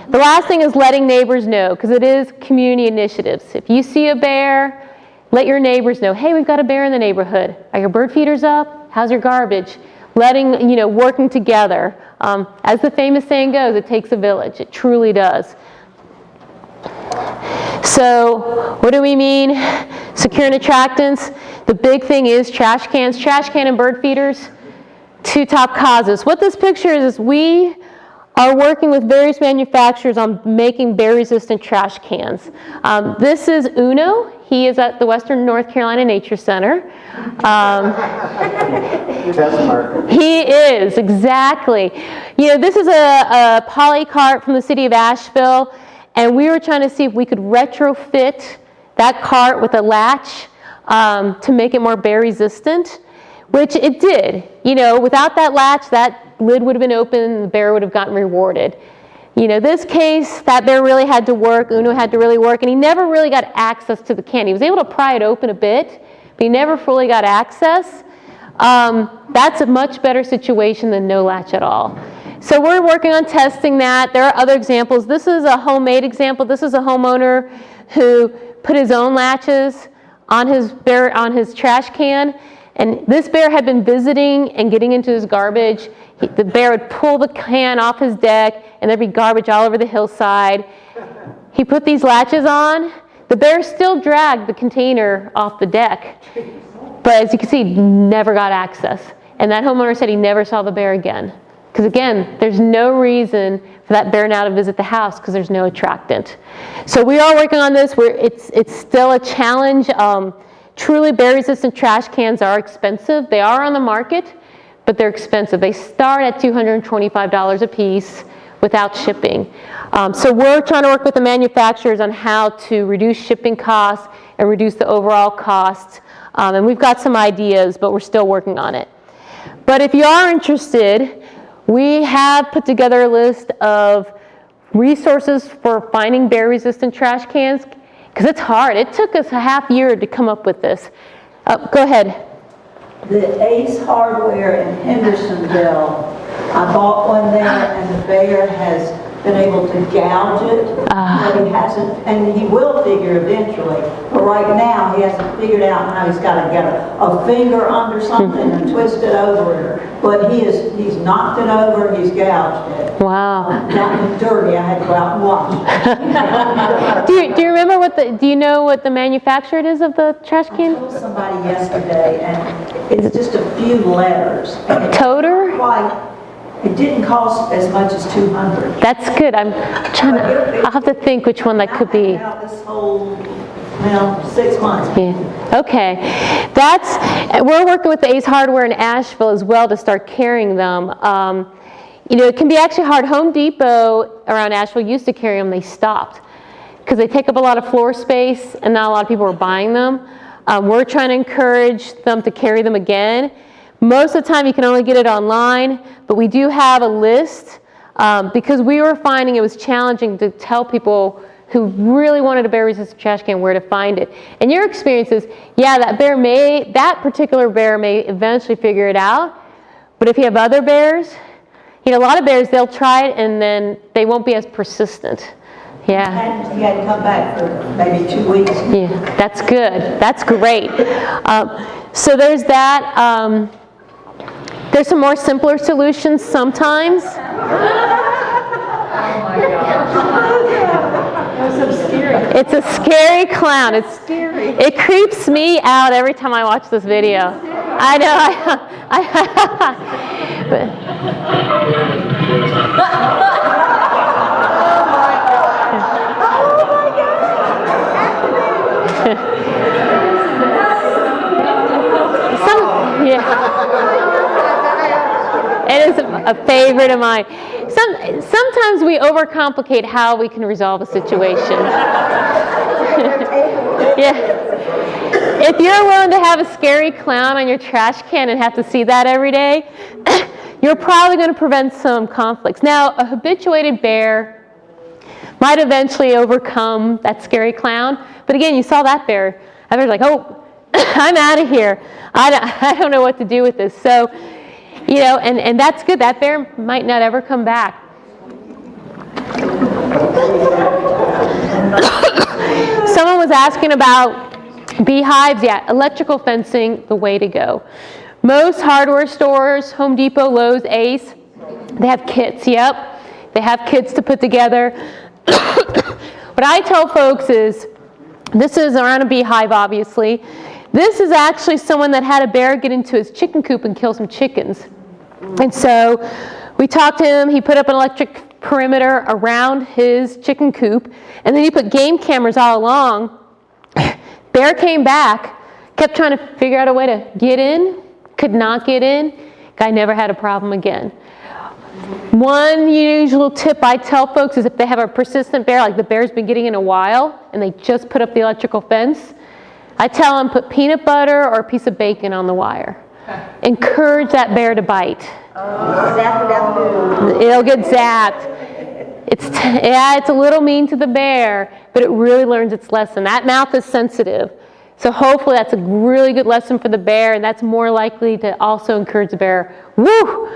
S1: The last thing is letting neighbors know, because it is community initiatives. If you see a bear, let your neighbors know, hey, we've got a bear in the neighborhood. Are your bird feeders up? How's your garbage? Working together. As the famous saying goes, it takes a village. It truly does. So what do we mean? Securing attractants. The big thing is trash can and bird feeders. Two top causes. What this picture is we are working with various manufacturers on making bear-resistant trash cans. This is Uno. He is at the Western North Carolina Nature Center. He is, exactly. This is a poly cart from the city of Asheville, and we were trying to see if we could retrofit that cart with a latch to make it more bear resistant, which it did. Without that latch, that lid would have been open and the bear would have gotten rewarded. This case, that bear really had to work, Uno had to really work, and he never really got access to the can. He was able to pry it open a bit, but he never fully got access. That's a much better situation than no latch at all. So we're working on testing that. There are other examples. This is a homemade example. This is a homeowner who put his own latches on his trash can, and this bear had been visiting and getting into his garbage. The bear would pull the can off his deck, and there'd be garbage all over the hillside. He put these latches on. The bear still dragged the container off the deck, but as you can see, never got access. And that homeowner said he never saw the bear again. Because again, there's no reason for that bear now to visit the house because there's no attractant. So we are working on this. It's still a challenge. Truly bear-resistant trash cans are expensive. They are on the market, but they're expensive. They start at $225 a piece without shipping. So we're trying to work with the manufacturers on how to reduce shipping costs and reduce the overall costs. And we've got some ideas, but we're still working on it. But if you are interested, we have put together a list of resources for finding bear-resistant trash cans, because it's hard. It took us a half year to come up with this. Go ahead.
S3: The Ace Hardware in Hendersonville, I bought one there, and the bear has been able to gouge it, but he hasn't, and he will figure eventually. But right now, he hasn't figured out how he's got to get a finger under something and twist it over. But he's knocked it over, he's gouged it.
S1: Wow.
S3: Gotten dirty. I had to go out and wash it.
S1: Do you remember do you know what the manufacturer it is of the trash
S3: I
S1: can?
S3: told somebody yesterday, and it's just a few letters.
S1: Toter?
S3: It didn't cost as much as $200.
S1: That's good. I'm trying to, I'll have to think which one that could be.
S3: I've had this whole, 6 months.
S1: Yeah. Okay. We're working with the Ace Hardware in Asheville as well to start carrying them. It can be actually hard. Home Depot around Asheville used to carry them. They stopped because they take up a lot of floor space and not a lot of people are buying them. We're trying to encourage them to carry them again. Most of the time you can only get it online, but we do have a list because we were finding it was challenging to tell people who really wanted a bear-resistant trash can where to find it. And your experience is, yeah, that particular bear may eventually figure it out, but if you have other bears, a lot of bears, they'll try it and then they won't be as persistent. Yeah.
S3: And you had to come back for maybe 2 weeks.
S1: Yeah, that's good. That's great. So there's that. There's some more simpler solutions sometimes.
S5: Oh my gosh. That's so scary.
S1: It's a scary clown. It's scary. It creeps me out every time I watch this video. I know. It is a favorite of mine. Sometimes we overcomplicate how we can resolve a situation. Yeah. If you're willing to have a scary clown on your trash can and have to see that every day, you're probably going to prevent some conflicts. Now, a habituated bear might eventually overcome that scary clown, but again, you saw that bear. That bear's like, oh, I'm out of here. I don't know what to do with this. So, and that's good. That bear might not ever come back. Someone was asking about beehives. Yeah, electrical fencing, the way to go. Most hardware stores, Home Depot, Lowe's, Ace, they have kits. Yep, they have kits to put together. What I tell folks is, this is around a beehive, obviously. This is actually someone that had a bear get into his chicken coop and kill some chickens. And so we talked to him. He put up an electric perimeter around his chicken coop, and then he put game cameras all along. Bear came back, kept trying to figure out a way to get in, could not get in. Guy never had a problem again. One usual tip I tell folks is if they have a persistent bear, like the bear's been getting in a while, and they just put up the electrical fence, I tell them put peanut butter or a piece of bacon on the wire. Encourage that bear to bite. It'll get zapped. It's a little mean to the bear, but it really learns its lesson. That mouth is sensitive. So hopefully that's a really good lesson for the bear, and that's more likely to also encourage the bear, woo,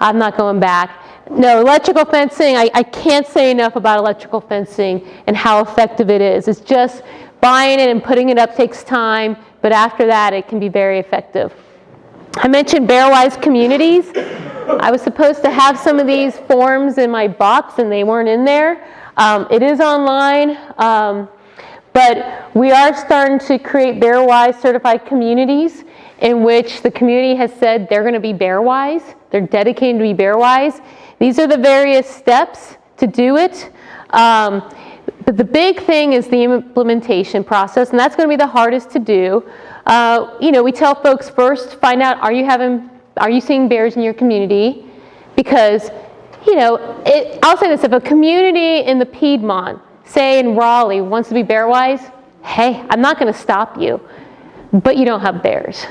S1: I'm not going back. No, electrical fencing, I can't say enough about electrical fencing and how effective it is. It's just buying it and putting it up takes time, but after that it can be very effective. I mentioned BearWise communities. I was supposed to have some of these forms in my box and they weren't in there. It is online, but we are starting to create BearWise certified communities in which the community has said they're going to be BearWise. They're dedicated to be BearWise. These are the various steps to do it. But the big thing is the implementation process, and that's going to be the hardest to do. We tell folks first, find out, are you seeing bears in your community? Because, I'll say this, if a community in the Piedmont, say in Raleigh, wants to be BearWise, hey, I'm not going to stop you. But you don't have bears.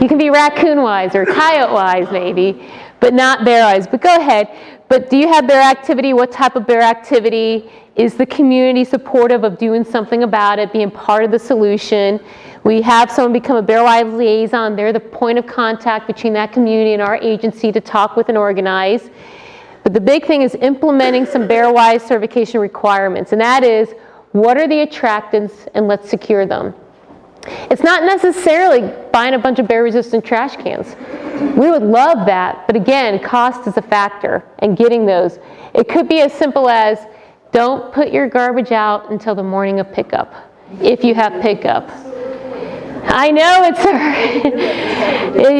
S1: You can be raccoon-wise or coyote-wise maybe, but not bear-wise. But go ahead. But do you have bear activity? What type of bear activity? Is the community supportive of doing something about it, being part of the solution? We have someone become a BearWise liaison. They're the point of contact between that community and our agency to talk with and organize. But the big thing is implementing some BearWise certification requirements, and that is, what are the attractants, and let's secure them. It's not necessarily buying a bunch of bear-resistant trash cans. We would love that, but again, cost is a factor, and getting those. It could be as simple as, don't put your garbage out until the morning of pickup, if you have pickup. I know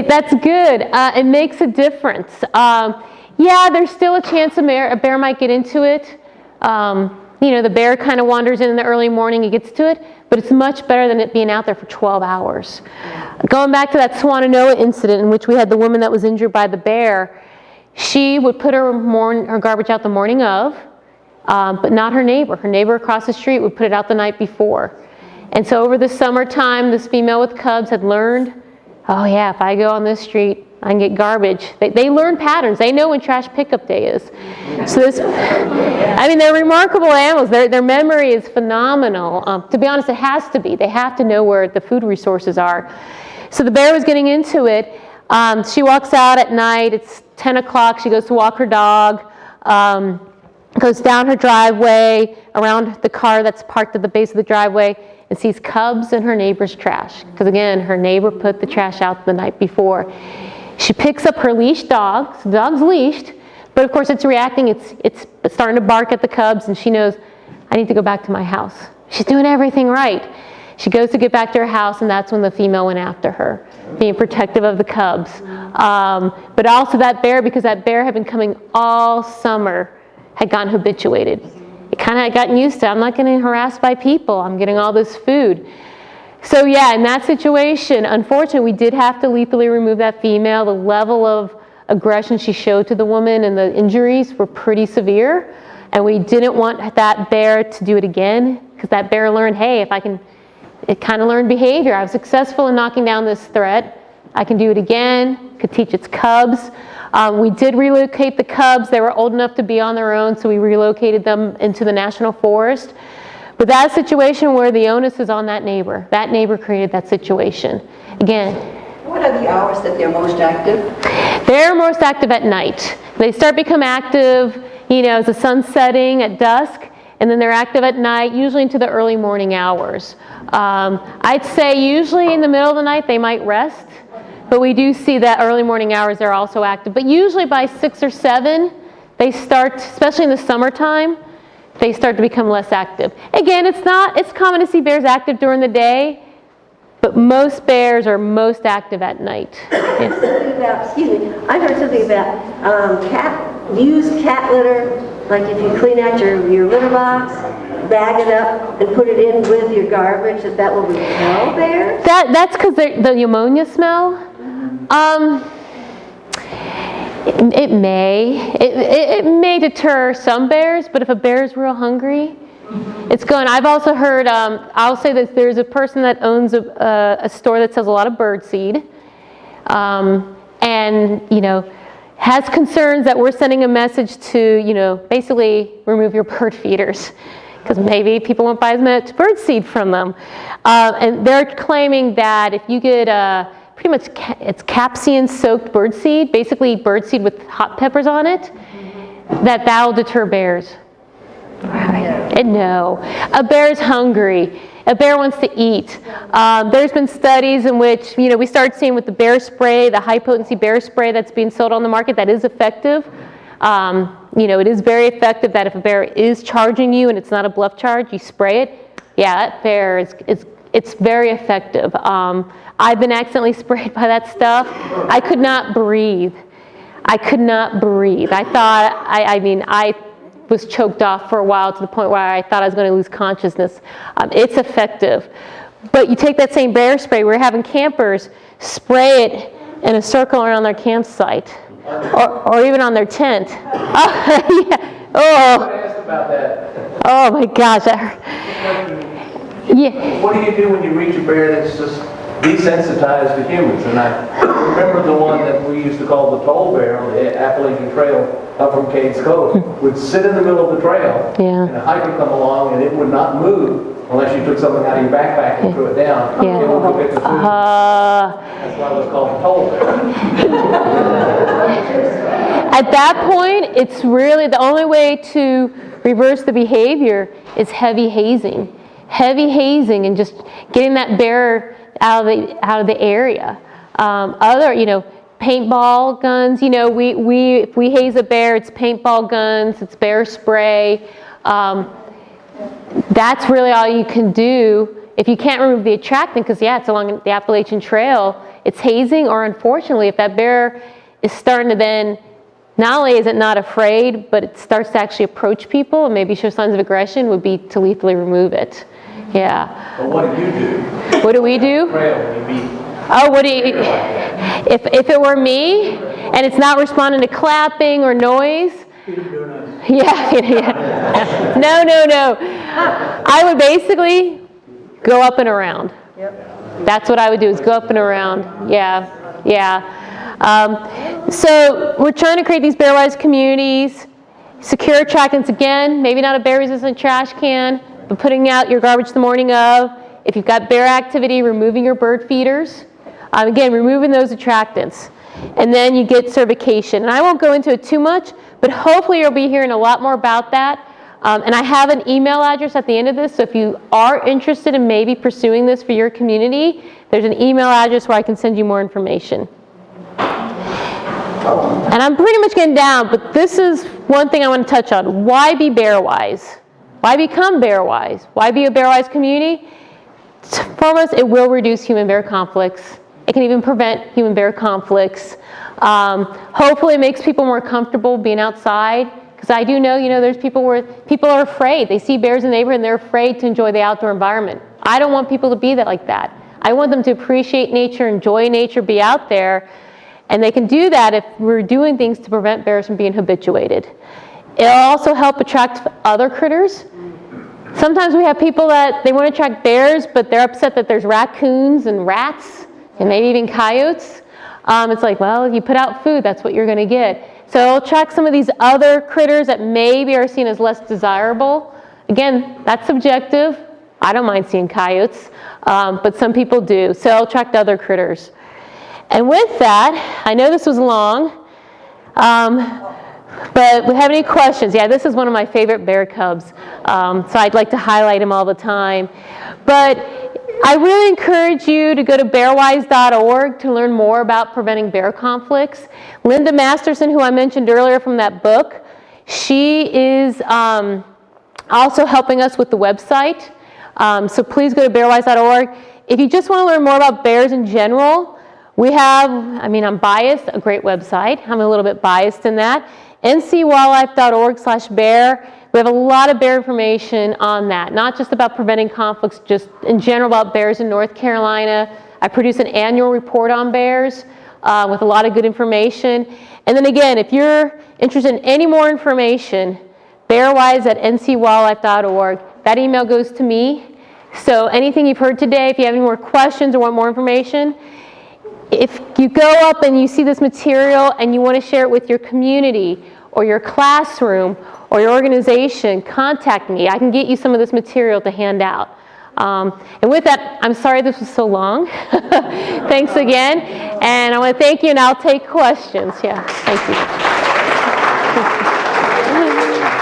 S1: that's good. It makes a difference. Yeah, there's still a chance a bear might get into it. The bear kind of wanders in the early morning, he gets to it, but it's much better than it being out there for 12 hours. Going back to that Swannanoa incident in which we had the woman that was injured by the bear, she would put her garbage out the morning of, but not her neighbor. Her neighbor across the street would put it out the night before. And so over the summertime, this female with cubs had learned, oh yeah, if I go on this street, I can get garbage. They learn patterns. They know when trash pickup day is. So they're remarkable animals. Their memory is phenomenal. To be honest, it has to be. They have to know where the food resources are. So the bear was getting into it. She walks out at night. It's 10 o'clock. She goes to walk her dog. Goes down her driveway, around the car that's parked at the base of the driveway, and sees cubs in her neighbor's trash. Because again, her neighbor put the trash out the night before. She picks up her leashed dog. So the dog's leashed, but of course it's reacting. It's starting to bark at the cubs, and she knows, I need to go back to my house. She's doing everything right. She goes to get back to her house, and that's when the female went after her, being protective of the cubs. But also that bear, because that bear had been coming all summer, had gotten habituated. It kind of had gotten used to, I'm not getting harassed by people. I'm getting all this food. So yeah, in that situation, unfortunately, we did have to lethally remove that female. The level of aggression she showed to the woman and the injuries were pretty severe. And we didn't want that bear to do it again, because that bear learned, hey, it kind of learned behavior. I was successful in knocking down this threat. I can do it again, could teach its cubs. We did relocate the cubs. They were old enough to be on their own, so we relocated them into the national forest. But that situation where the onus is on that neighbor. That neighbor created that situation. Again.
S8: What are the hours that they're most active?
S1: They're most active at night. They start to become active, as the sun's setting at dusk, and then they're active at night, usually into the early morning hours. I'd say usually in the middle of the night they might rest, but we do see that early morning hours they're also active. But usually by 6 or 7, they start, especially in the summertime, they start to become less active. Again, it's common to see bears active during the day, but most bears are most active at night.
S8: I heard something about use cat litter, like if you clean out your litter box, bag it up and put it in with your garbage, that will repel bears?
S1: That's because the ammonia smell. It may deter some bears, but if a bear is real hungry, it's going. I've also heard, I'll say that there's a person that owns a store that sells a lot of bird seed, and has concerns that we're sending a message to, basically remove your bird feeders, because maybe people won't buy as much bird seed from them. And they're claiming that if you get pretty much, it's capsaicin soaked birdseed, basically birdseed with hot peppers on it, that'll deter bears. And no, a bear is hungry. A bear wants to eat. There's been studies in which, we start seeing with the bear spray, the high potency bear spray that's being sold on the market, that is effective. It is very effective that if a bear is charging you and it's not a bluff charge, you spray it. Yeah, that bear it's very effective. I've been accidentally sprayed by that stuff. I could not breathe. I thought, I was choked off for a while to the point where I thought I was going to lose consciousness. It's effective. But you take that same bear spray, we're having campers spray it in a circle around their campsite or even on their tent. Oh, yeah. Oh my gosh. Yeah.
S4: What do you do when you reach a bear that's just desensitized to humans? And I remember the one that we used to call the toll bear on the Appalachian Trail up from Cades Cove would sit in the middle of the trail, and a hiker would come along and it would not move unless you took something out of your backpack and threw it down.
S1: Yeah.
S4: It would go get the food. That's why it was called the toll bear.
S1: At that point, it's really the only way to reverse the behavior is heavy hazing. Heavy hazing and just getting that bear out of the area. Other, paintball guns. If we haze a bear, it's paintball guns, it's bear spray. That's really all you can do. If you can't remove the attractant, because it's along the Appalachian Trail, it's hazing, or unfortunately, if that bear is starting to then, not only is it not afraid, but it starts to actually approach people and maybe show signs of aggression, would be to lethally remove it. Yeah.
S4: But what do you do?
S1: What do we do?
S4: Trail when you meet.
S1: Oh, what do you, if it were me and it's not responding to clapping or noise, yeah. No. I would basically go up and around. Yep. That's what I would do, is go up and around. Yeah. So we're trying to create these BearWise communities, secure attractants again, maybe not a bear-resistant trash can, but putting out your garbage the morning of. If you've got bear activity, removing your bird feeders. Again, removing those attractants. And then you get certification. And I won't go into it too much, but hopefully you'll be hearing a lot more about that. And I have an email address at the end of this, so if you are interested in maybe pursuing this for your community, there's an email address where I can send you more information. And I'm pretty much getting down, but this is one thing I want to touch on. Why be BearWise? Why become BearWise? Why be a BearWise community? Foremost, it will reduce human-bear conflicts. It can even prevent human-bear conflicts. Hopefully it makes people more comfortable being outside, because I do know, there's people where people are afraid. They see bears in the neighborhood and they're afraid to enjoy the outdoor environment. I don't want people to be like that. I want them to appreciate nature, enjoy nature, be out there, and they can do that if we're doing things to prevent bears from being habituated. It'll also help attract other critters. Sometimes we have people that they want to attract bears, but they're upset that there's raccoons and rats and maybe even coyotes. It's like, well, if you put out food, that's what you're going to get. So it'll attract some of these other critters that maybe are seen as less desirable. Again, that's subjective. I don't mind seeing coyotes, but some people do. So it'll attract other critters. And with that, I know this was long, but if we have any questions, this is one of my favorite bear cubs, so I'd like to highlight him all the time. But I really encourage you to go to BearWise.org to learn more about preventing bear conflicts. Linda Masterson, who I mentioned earlier from that book, she is also helping us with the website. So please go to BearWise.org. If you just want to learn more about bears in general, we have, I'm biased, a great website. I'm a little bit biased in that. NCWRC.org/bear. We have a lot of bear information on that, not just about preventing conflicts, just in general about bears in North Carolina. I produce an annual report on bears with a lot of good information. And then again, if you're interested in any more information, BearWise@ncwildlife.org. That email goes to me. So anything you've heard today, if you have any more questions or want more information, if you go up and you see this material and you want to share it with your community or your classroom or your organization, contact me. I can get you some of this material to hand out. And with that, I'm sorry this was so long. Thanks again. And I want to thank you, and I'll take questions. Yeah, thank you.